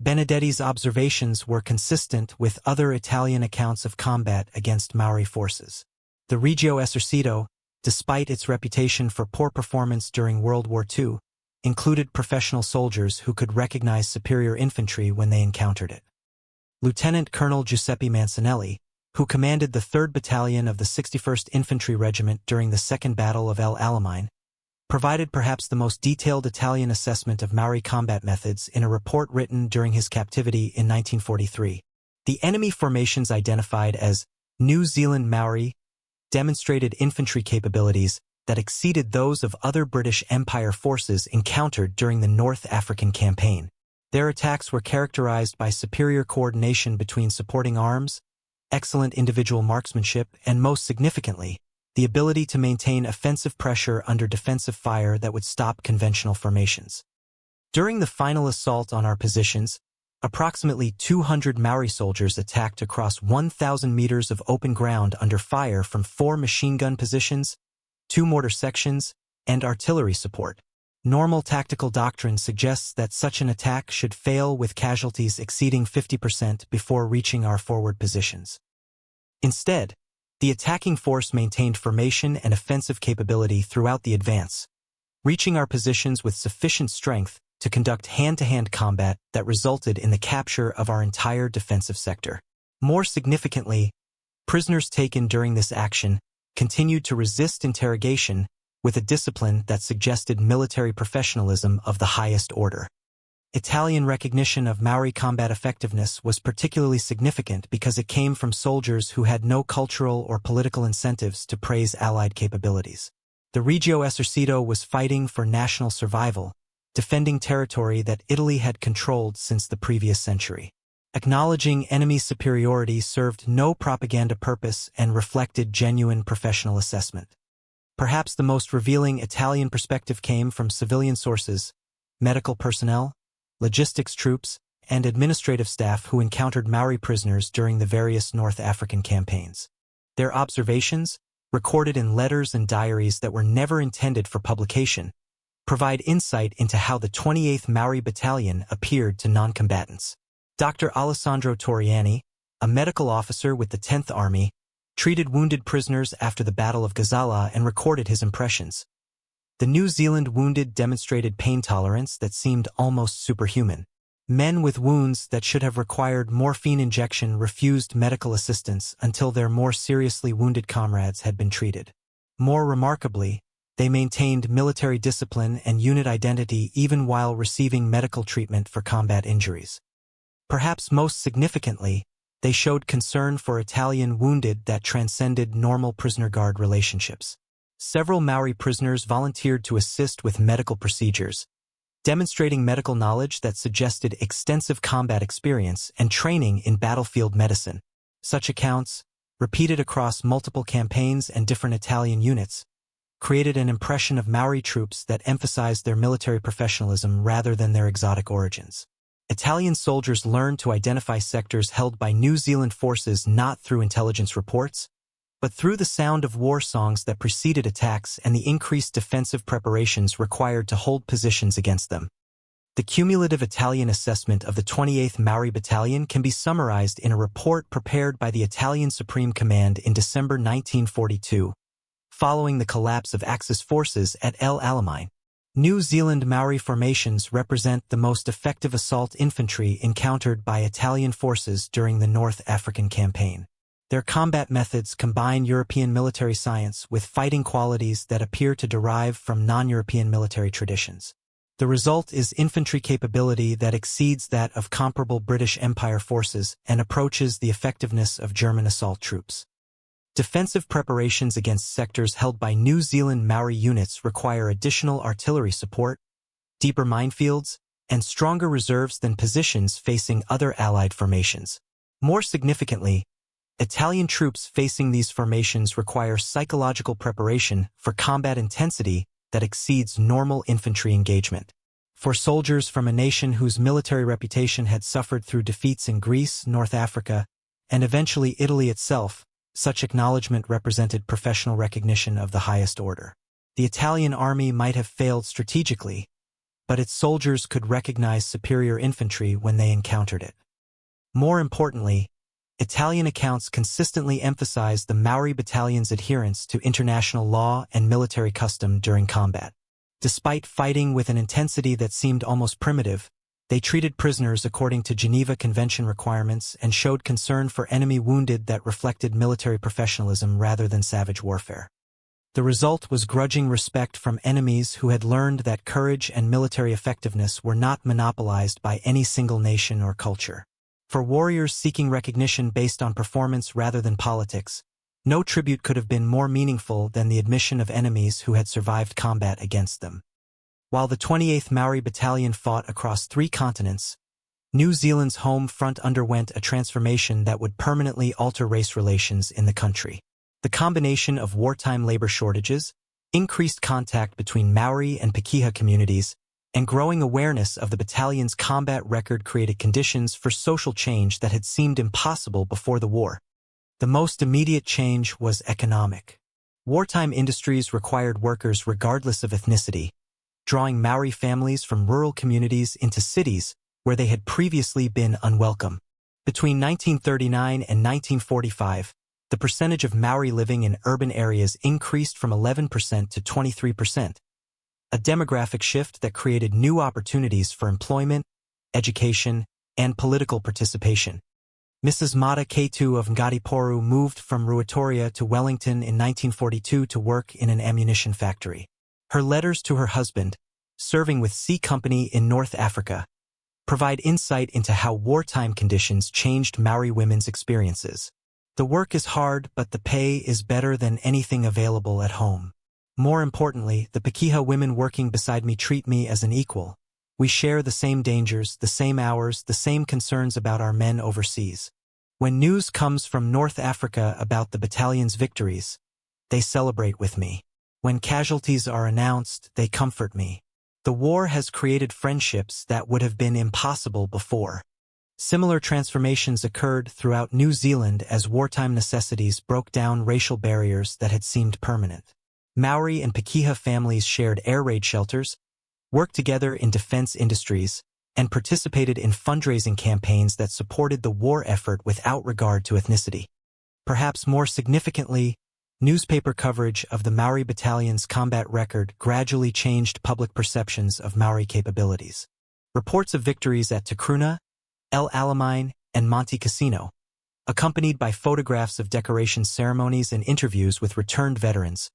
Benedetti's observations were consistent with other Italian accounts of combat against Maori forces. The Regio Esercito, despite its reputation for poor performance during World War II, included professional soldiers who could recognize superior infantry when they encountered it. Lieutenant Colonel Giuseppe Mancinelli, who commanded the 3rd Battalion of the 61st Infantry Regiment during the Second Battle of El Alamein, provided perhaps the most detailed Italian assessment of Maori combat methods in a report written during his captivity in 1943. The enemy formations identified as New Zealand Maori demonstrated infantry capabilities that exceeded those of other British Empire forces encountered during the North African campaign. Their attacks were characterized by superior coordination between supporting arms, excellent individual marksmanship, and most significantly, the ability to maintain offensive pressure under defensive fire that would stop conventional formations. During the final assault on our positions, approximately 200 Maori soldiers attacked across 1,000 meters of open ground under fire from 4 machine gun positions, 2 mortar sections, and artillery support. Normal tactical doctrine suggests that such an attack should fail with casualties exceeding 50% before reaching our forward positions. Instead, the attacking force maintained formation and offensive capability throughout the advance, reaching our positions with sufficient strength to conduct hand-to-hand combat that resulted in the capture of our entire defensive sector. More significantly, prisoners taken during this action continued to resist interrogation with a discipline that suggested military professionalism of the highest order. Italian recognition of Maori combat effectiveness was particularly significant because it came from soldiers who had no cultural or political incentives to praise Allied capabilities. The Regio Esercito was fighting for national survival, defending territory that Italy had controlled since the previous century. Acknowledging enemy superiority served no propaganda purpose and reflected genuine professional assessment. Perhaps the most revealing Italian perspective came from civilian sources, medical personnel, logistics troops, and administrative staff who encountered Maori prisoners during the various North African campaigns. Their observations, recorded in letters and diaries that were never intended for publication, provide insight into how the 28th Maori Battalion appeared to non-combatants. Dr. Alessandro Torriani, a medical officer with the 10th Army, treated wounded prisoners after the Battle of Gazala and recorded his impressions. The New Zealand wounded demonstrated pain tolerance that seemed almost superhuman. Men with wounds that should have required morphine injection refused medical assistance until their more seriously wounded comrades had been treated. More remarkably, they maintained military discipline and unit identity even while receiving medical treatment for combat injuries. Perhaps most significantly, they showed concern for Italian wounded that transcended normal prisoner-guard relationships. Several Maori prisoners volunteered to assist with medical procedures, demonstrating medical knowledge that suggested extensive combat experience and training in battlefield medicine. Such accounts, repeated across multiple campaigns and different Italian units, created an impression of Maori troops that emphasized their military professionalism rather than their exotic origins. Italian soldiers learned to identify sectors held by New Zealand forces not through intelligence reports, but through the sound of war songs that preceded attacks and the increased defensive preparations required to hold positions against them. The cumulative Italian assessment of the 28th Maori Battalion can be summarized in a report prepared by the Italian Supreme Command in December 1942, following the collapse of Axis forces at El Alamein. New Zealand Maori formations represent the most effective assault infantry encountered by Italian forces during the North African campaign. Their combat methods combine European military science with fighting qualities that appear to derive from non-European military traditions. The result is infantry capability that exceeds that of comparable British Empire forces and approaches the effectiveness of German assault troops. Defensive preparations against sectors held by New Zealand Maori units require additional artillery support, deeper minefields, and stronger reserves than positions facing other Allied formations. More significantly, Italian troops facing these formations require psychological preparation for combat intensity that exceeds normal infantry engagement. For soldiers from a nation whose military reputation had suffered through defeats in Greece, North Africa, and eventually Italy itself, such acknowledgement represented professional recognition of the highest order. The Italian army might have failed strategically, but its soldiers could recognize superior infantry when they encountered it. More importantly, Italian accounts consistently emphasized the Maori battalion's adherence to international law and military custom during combat. Despite fighting with an intensity that seemed almost primitive, they treated prisoners according to Geneva Convention requirements and showed concern for enemy wounded that reflected military professionalism rather than savage warfare. The result was grudging respect from enemies who had learned that courage and military effectiveness were not monopolized by any single nation or culture. For warriors seeking recognition based on performance rather than politics, no tribute could have been more meaningful than the admission of enemies who had survived combat against them. While the 28th Maori Battalion fought across 3 continents, New Zealand's home front underwent a transformation that would permanently alter race relations in the country. The combination of wartime labor shortages, increased contact between Maori and Pakeha communities, and growing awareness of the battalion's combat record created conditions for social change that had seemed impossible before the war. The most immediate change was economic. Wartime industries required workers regardless of ethnicity, drawing Maori families from rural communities into cities where they had previously been unwelcome. Between 1939 and 1945, the percentage of Maori living in urban areas increased from 11% to 23%, a demographic shift that created new opportunities for employment, education, and political participation. Mrs. Mata Ketu of Ngatiporu moved from Ruatoria to Wellington in 1942 to work in an ammunition factory. Her letters to her husband, serving with C Company in North Africa, provide insight into how wartime conditions changed Maori women's experiences. The work is hard, but the pay is better than anything available at home. More importantly, the Pakeha women working beside me treat me as an equal. We share the same dangers, the same hours, the same concerns about our men overseas. When news comes from North Africa about the battalion's victories, they celebrate with me. When casualties are announced, they comfort me. The war has created friendships that would have been impossible before. Similar transformations occurred throughout New Zealand as wartime necessities broke down racial barriers that had seemed permanent. Maori and Pakeha families shared air raid shelters, worked together in defense industries, and participated in fundraising campaigns that supported the war effort without regard to ethnicity. Perhaps more significantly, newspaper coverage of the Maori Battalion's combat record gradually changed public perceptions of Maori capabilities. Reports of victories at Takruna, El Alamein, and Monte Cassino, accompanied by photographs of decoration ceremonies and interviews with returned veterans,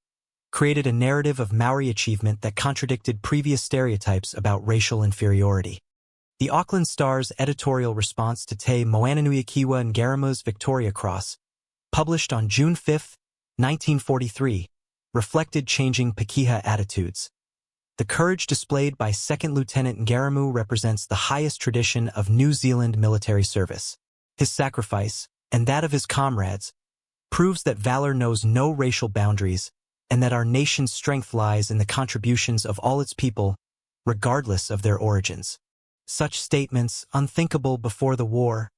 created a narrative of Maori achievement that contradicted previous stereotypes about racial inferiority. The Auckland Star's editorial response to Te Moananui Ngaramu's Victoria Cross, published on June 5, 1943, reflected changing Pakeha attitudes. The courage displayed by 2nd Lieutenant Ngaramu represents the highest tradition of New Zealand military service. His sacrifice, and that of his comrades, proves that valor knows no racial boundaries and that our nation's strength lies in the contributions of all its people, regardless of their origins. Such statements, unthinkable before the war,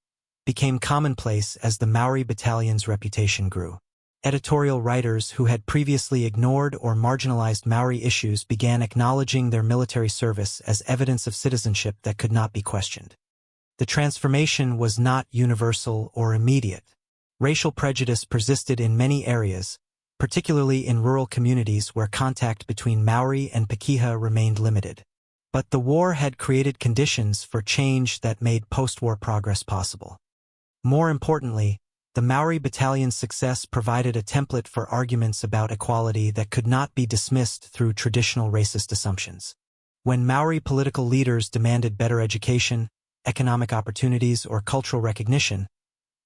became commonplace as the Maori Battalion's reputation grew. Editorial writers who had previously ignored or marginalized Maori issues began acknowledging their military service as evidence of citizenship that could not be questioned. The transformation was not universal or immediate. Racial prejudice persisted in many areas, particularly in rural communities where contact between Maori and Pakeha remained limited. But the war had created conditions for change that made post-war progress possible. More importantly, the Maori Battalion's success provided a template for arguments about equality that could not be dismissed through traditional racist assumptions. When Maori political leaders demanded better education, economic opportunities, or cultural recognition,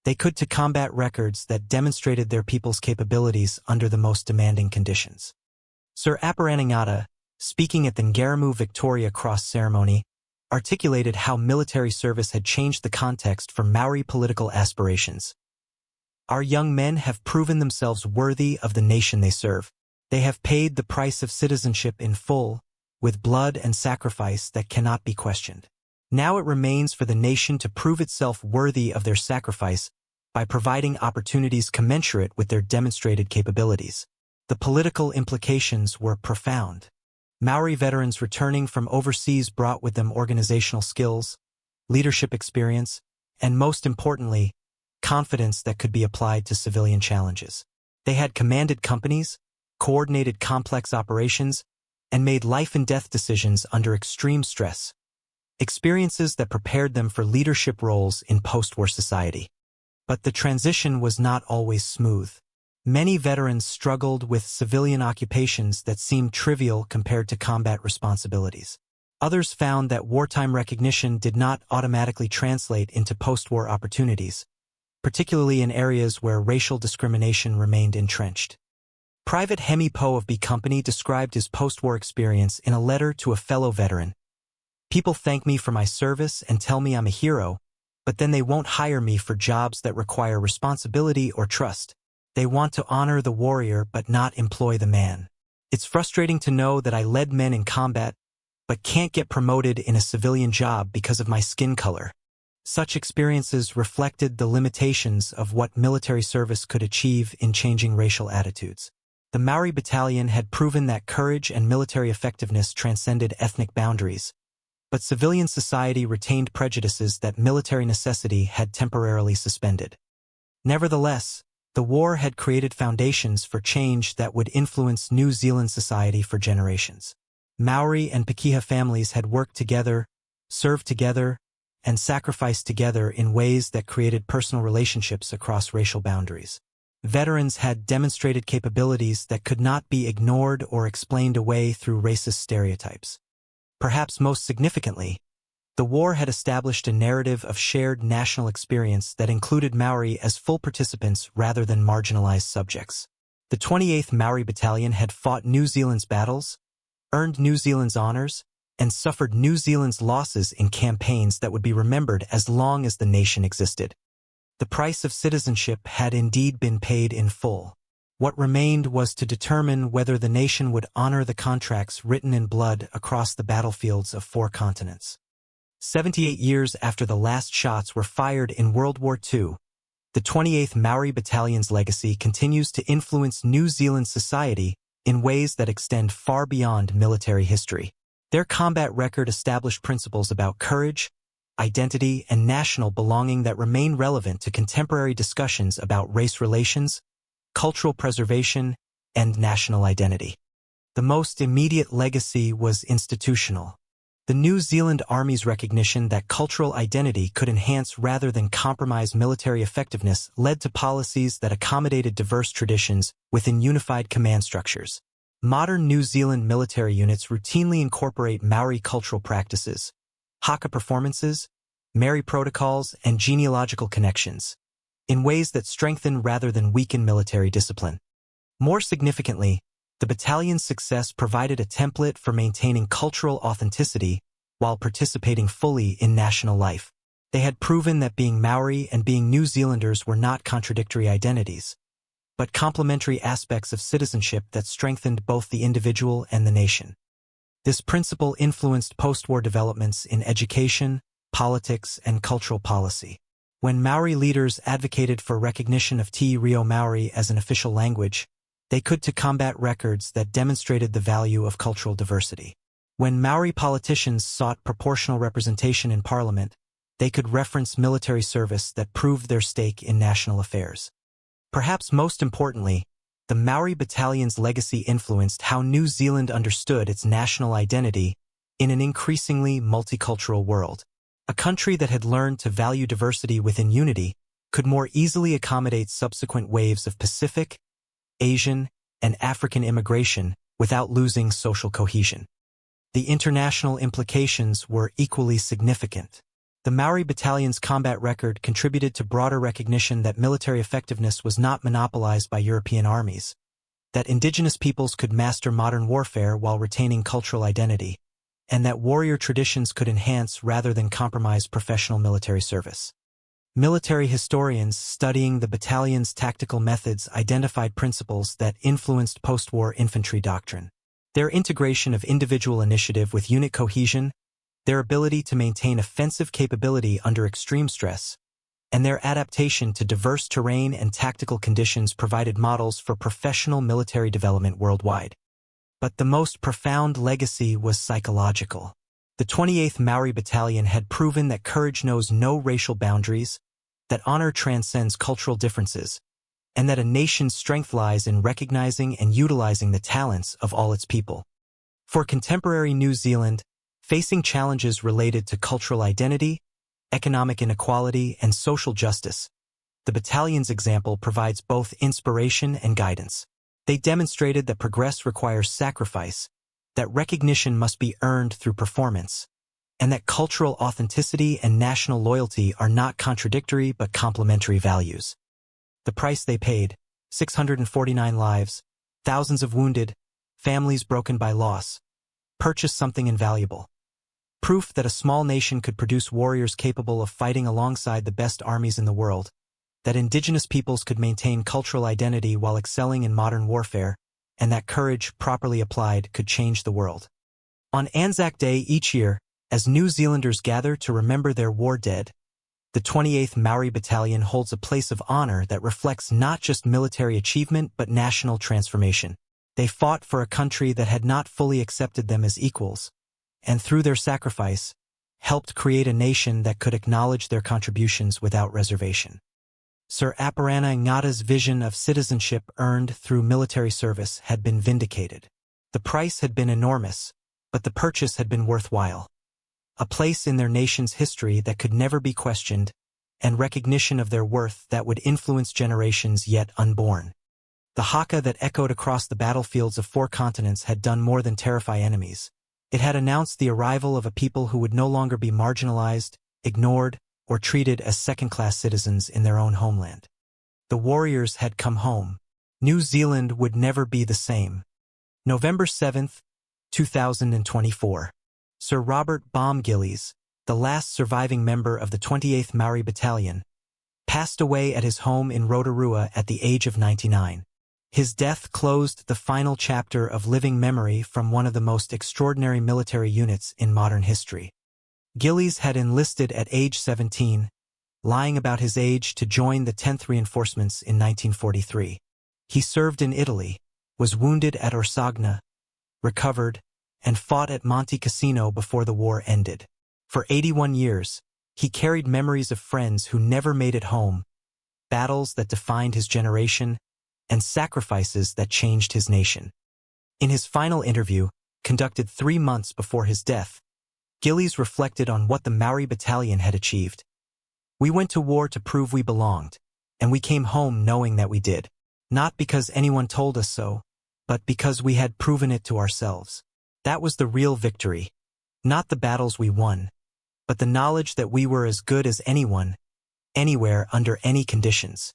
they could to combat records that demonstrated their people's capabilities under the most demanding conditions. Sir Aparaningata, speaking at the Ngaramu Victoria Cross ceremony, articulated how military service had changed the context for Maori political aspirations. Our young men have proven themselves worthy of the nation they serve. They have paid the price of citizenship in full, with blood and sacrifice that cannot be questioned. Now it remains for the nation to prove itself worthy of their sacrifice by providing opportunities commensurate with their demonstrated capabilities. The political implications were profound. Maori veterans returning from overseas brought with them organizational skills, leadership experience, and most importantly, confidence that could be applied to civilian challenges. They had commanded companies, coordinated complex operations, and made life-and-death decisions under extreme stress, experiences that prepared them for leadership roles in post-war society. But the transition was not always smooth. Many veterans struggled with civilian occupations that seemed trivial compared to combat responsibilities. Others found that wartime recognition did not automatically translate into post-war opportunities, particularly in areas where racial discrimination remained entrenched. Private Hemi Poe of B Company described his post-war experience in a letter to a fellow veteran. People thank me for my service and tell me I'm a hero, but then they won't hire me for jobs that require responsibility or trust. They want to honor the warrior but not employ the man. It's frustrating to know that I led men in combat, but can't get promoted in a civilian job because of my skin color. Such experiences reflected the limitations of what military service could achieve in changing racial attitudes. The Maori Battalion had proven that courage and military effectiveness transcended ethnic boundaries, but civilian society retained prejudices that military necessity had temporarily suspended. Nevertheless, the war had created foundations for change that would influence New Zealand society for generations. Maori and Pakeha families had worked together, served together, and sacrificed together in ways that created personal relationships across racial boundaries. Veterans had demonstrated capabilities that could not be ignored or explained away through racist stereotypes. Perhaps most significantly, the war had established a narrative of shared national experience that included Maori as full participants rather than marginalized subjects. The 28th Maori Battalion had fought New Zealand's battles, earned New Zealand's honors, and suffered New Zealand's losses in campaigns that would be remembered as long as the nation existed. The price of citizenship had indeed been paid in full. What remained was to determine whether the nation would honor the contracts written in blood across the battlefields of 4 continents. 78 years after the last shots were fired in World War II, the 28th Maori Battalion's legacy continues to influence New Zealand society in ways that extend far beyond military history. Their combat record established principles about courage, identity, and national belonging that remain relevant to contemporary discussions about race relations, cultural preservation, and national identity. The most immediate legacy was institutional. The New Zealand Army's recognition that cultural identity could enhance rather than compromise military effectiveness led to policies that accommodated diverse traditions within unified command structures. Modern New Zealand military units routinely incorporate Maori cultural practices, haka performances, Maori protocols, and genealogical connections, in ways that strengthen rather than weaken military discipline. More significantly, the battalion's success provided a template for maintaining cultural authenticity while participating fully in national life. They had proven that being Maori and being New Zealanders were not contradictory identities, but complementary aspects of citizenship that strengthened both the individual and the nation. This principle influenced post-war developments in education, politics, and cultural policy. When Maori leaders advocated for recognition of Te Reo Maori as an official language, they could to combat records that demonstrated the value of cultural diversity. When Maori politicians sought proportional representation in parliament, they could reference military service that proved their stake in national affairs. Perhaps most importantly, the Maori Battalion's legacy influenced how New Zealand understood its national identity in an increasingly multicultural world. A country that had learned to value diversity within unity could more easily accommodate subsequent waves of Pacific, Asian, and African immigration without losing social cohesion. The international implications were equally significant. The Maori Battalion's combat record contributed to broader recognition that military effectiveness was not monopolized by European armies, that indigenous peoples could master modern warfare while retaining cultural identity, and that warrior traditions could enhance rather than compromise professional military service. Military historians studying the battalion's tactical methods identified principles that influenced post-war infantry doctrine. Their integration of individual initiative with unit cohesion, their ability to maintain offensive capability under extreme stress, and their adaptation to diverse terrain and tactical conditions provided models for professional military development worldwide. But the most profound legacy was psychological. The 28th Maori Battalion had proven that courage knows no racial boundaries, that honor transcends cultural differences, and that a nation's strength lies in recognizing and utilizing the talents of all its people. For contemporary New Zealand, facing challenges related to cultural identity, economic inequality, and social justice, the battalion's example provides both inspiration and guidance. They demonstrated that progress requires sacrifice, that recognition must be earned through performance, and that cultural authenticity and national loyalty are not contradictory but complementary values. The price they paid, 649 lives, thousands of wounded, families broken by loss, purchased something invaluable. Proof that a small nation could produce warriors capable of fighting alongside the best armies in the world, that indigenous peoples could maintain cultural identity while excelling in modern warfare, and that courage, properly applied, could change the world. On Anzac Day each year, as New Zealanders gather to remember their war dead, the 28th Maori Battalion holds a place of honor that reflects not just military achievement but national transformation. They fought for a country that had not fully accepted them as equals, and through their sacrifice, helped create a nation that could acknowledge their contributions without reservation. Sir Aparana Ngata's vision of citizenship earned through military service had been vindicated. The price had been enormous, but the purchase had been worthwhile. A place in their nation's history that could never be questioned, and recognition of their worth that would influence generations yet unborn. The haka that echoed across the battlefields of 4 continents had done more than terrify enemies. It had announced the arrival of a people who would no longer be marginalized, ignored, or treated as second-class citizens in their own homeland. The warriors had come home. New Zealand would never be the same. November 7, 2024. Sir Robert Baumgillies, the last surviving member of the 28th Maori Battalion, passed away at his home in Rotorua at the age of 99. His death closed the final chapter of living memory from one of the most extraordinary military units in modern history. Gillies had enlisted at age 17, lying about his age to join the 10th Reinforcements in 1943. He served in Italy, was wounded at Orsagna, recovered, and fought at Monte Cassino before the war ended. For 81 years, he carried memories of friends who never made it home, battles that defined his generation, and sacrifices that changed his nation. In his final interview, conducted 3 months before his death, Gillies reflected on what the Maori Battalion had achieved. "We went to war to prove we belonged, and we came home knowing that we did. Not because anyone told us so, but because we had proven it to ourselves. That was the real victory. Not the battles we won, but the knowledge that we were as good as anyone, anywhere under any conditions."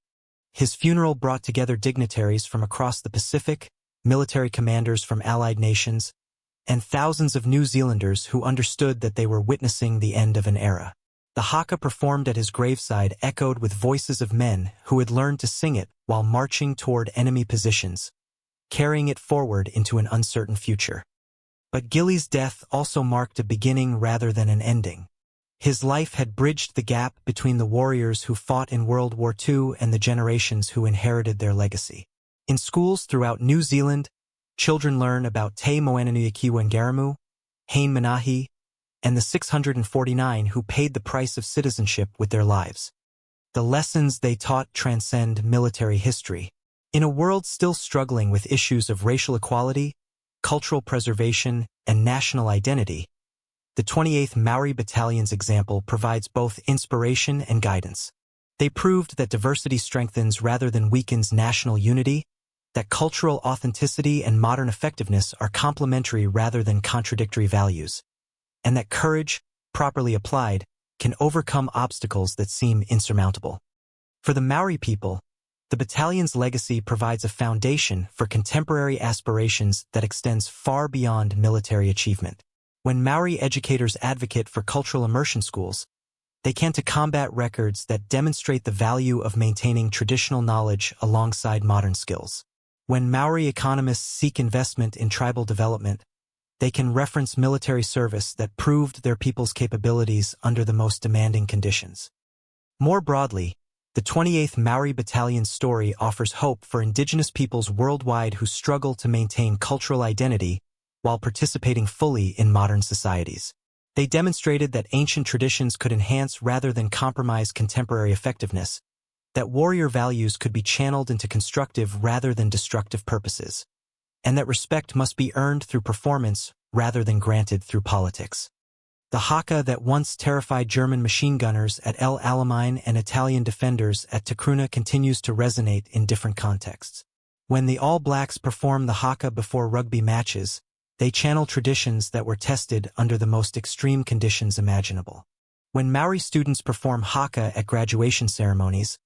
His funeral brought together dignitaries from across the Pacific, military commanders from allied nations, and thousands of New Zealanders who understood that they were witnessing the end of an era. The haka performed at his graveside echoed with voices of men who had learned to sing it while marching toward enemy positions, carrying it forward into an uncertain future. But Gillies' death also marked a beginning rather than an ending. His life had bridged the gap between the warriors who fought in World War II and the generations who inherited their legacy. In schools throughout New Zealand, children learn about Te Moananui Ngaramu, Hain Manahi, and the 649 who paid the price of citizenship with their lives. The lessons they taught transcend military history. In a world still struggling with issues of racial equality, cultural preservation, and national identity, the 28th Maori Battalion's example provides both inspiration and guidance. They proved that diversity strengthens rather than weakens national unity, that cultural authenticity and modern effectiveness are complementary rather than contradictory values, and that courage, properly applied, can overcome obstacles that seem insurmountable. For the Maori people, the battalion's legacy provides a foundation for contemporary aspirations that extends far beyond military achievement. When Maori educators advocate for cultural immersion schools, they can to combat records that demonstrate the value of maintaining traditional knowledge alongside modern skills. When Maori economists seek investment in tribal development, they can reference military service that proved their people's capabilities under the most demanding conditions. More broadly, the 28th Maori Battalion's story offers hope for indigenous peoples worldwide who struggle to maintain cultural identity while participating fully in modern societies. They demonstrated that ancient traditions could enhance rather than compromise contemporary effectiveness, that warrior values could be channeled into constructive rather than destructive purposes, and that respect must be earned through performance rather than granted through politics. The haka that once terrified German machine gunners at El Alamein and Italian defenders at Tacruna continues to resonate in different contexts. When the All Blacks perform the haka before rugby matches, they channel traditions that were tested under the most extreme conditions imaginable. When Maori students perform haka at graduation ceremonies,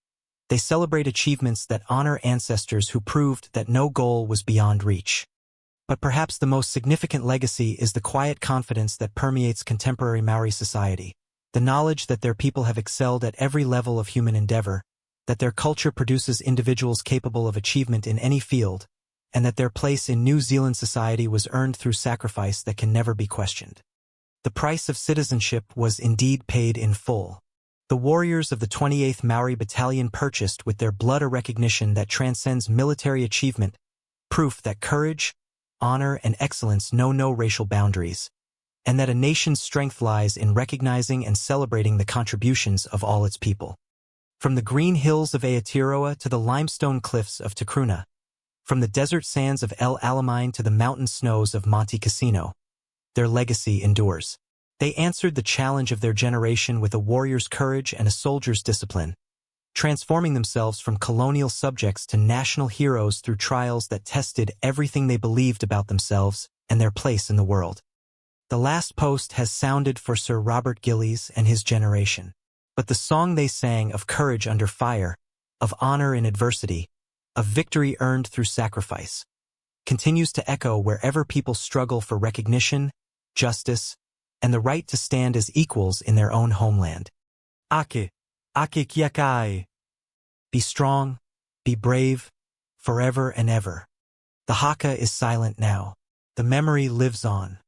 they celebrate achievements that honor ancestors who proved that no goal was beyond reach. But perhaps the most significant legacy is the quiet confidence that permeates contemporary Maori society, the knowledge that their people have excelled at every level of human endeavor, that their culture produces individuals capable of achievement in any field, and that their place in New Zealand society was earned through sacrifice that can never be questioned. The price of citizenship was indeed paid in full. The warriors of the 28th Maori Battalion purchased with their blood a recognition that transcends military achievement, proof that courage, honor, and excellence know no racial boundaries, and that a nation's strength lies in recognizing and celebrating the contributions of all its people. From the green hills of Aotearoa to the limestone cliffs of Tacruna, from the desert sands of El Alamein to the mountain snows of Monte Cassino, their legacy endures. They answered the challenge of their generation with a warrior's courage and a soldier's discipline, transforming themselves from colonial subjects to national heroes through trials that tested everything they believed about themselves and their place in the world. The last post has sounded for Sir Robert Gillies and his generation, but the song they sang of courage under fire, of honor in adversity, of victory earned through sacrifice, continues to echo wherever people struggle for recognition, justice, and the right to stand as equals in their own homeland. Ake kiakai. Be strong, be brave, forever and ever. The Haka is silent now. The memory lives on.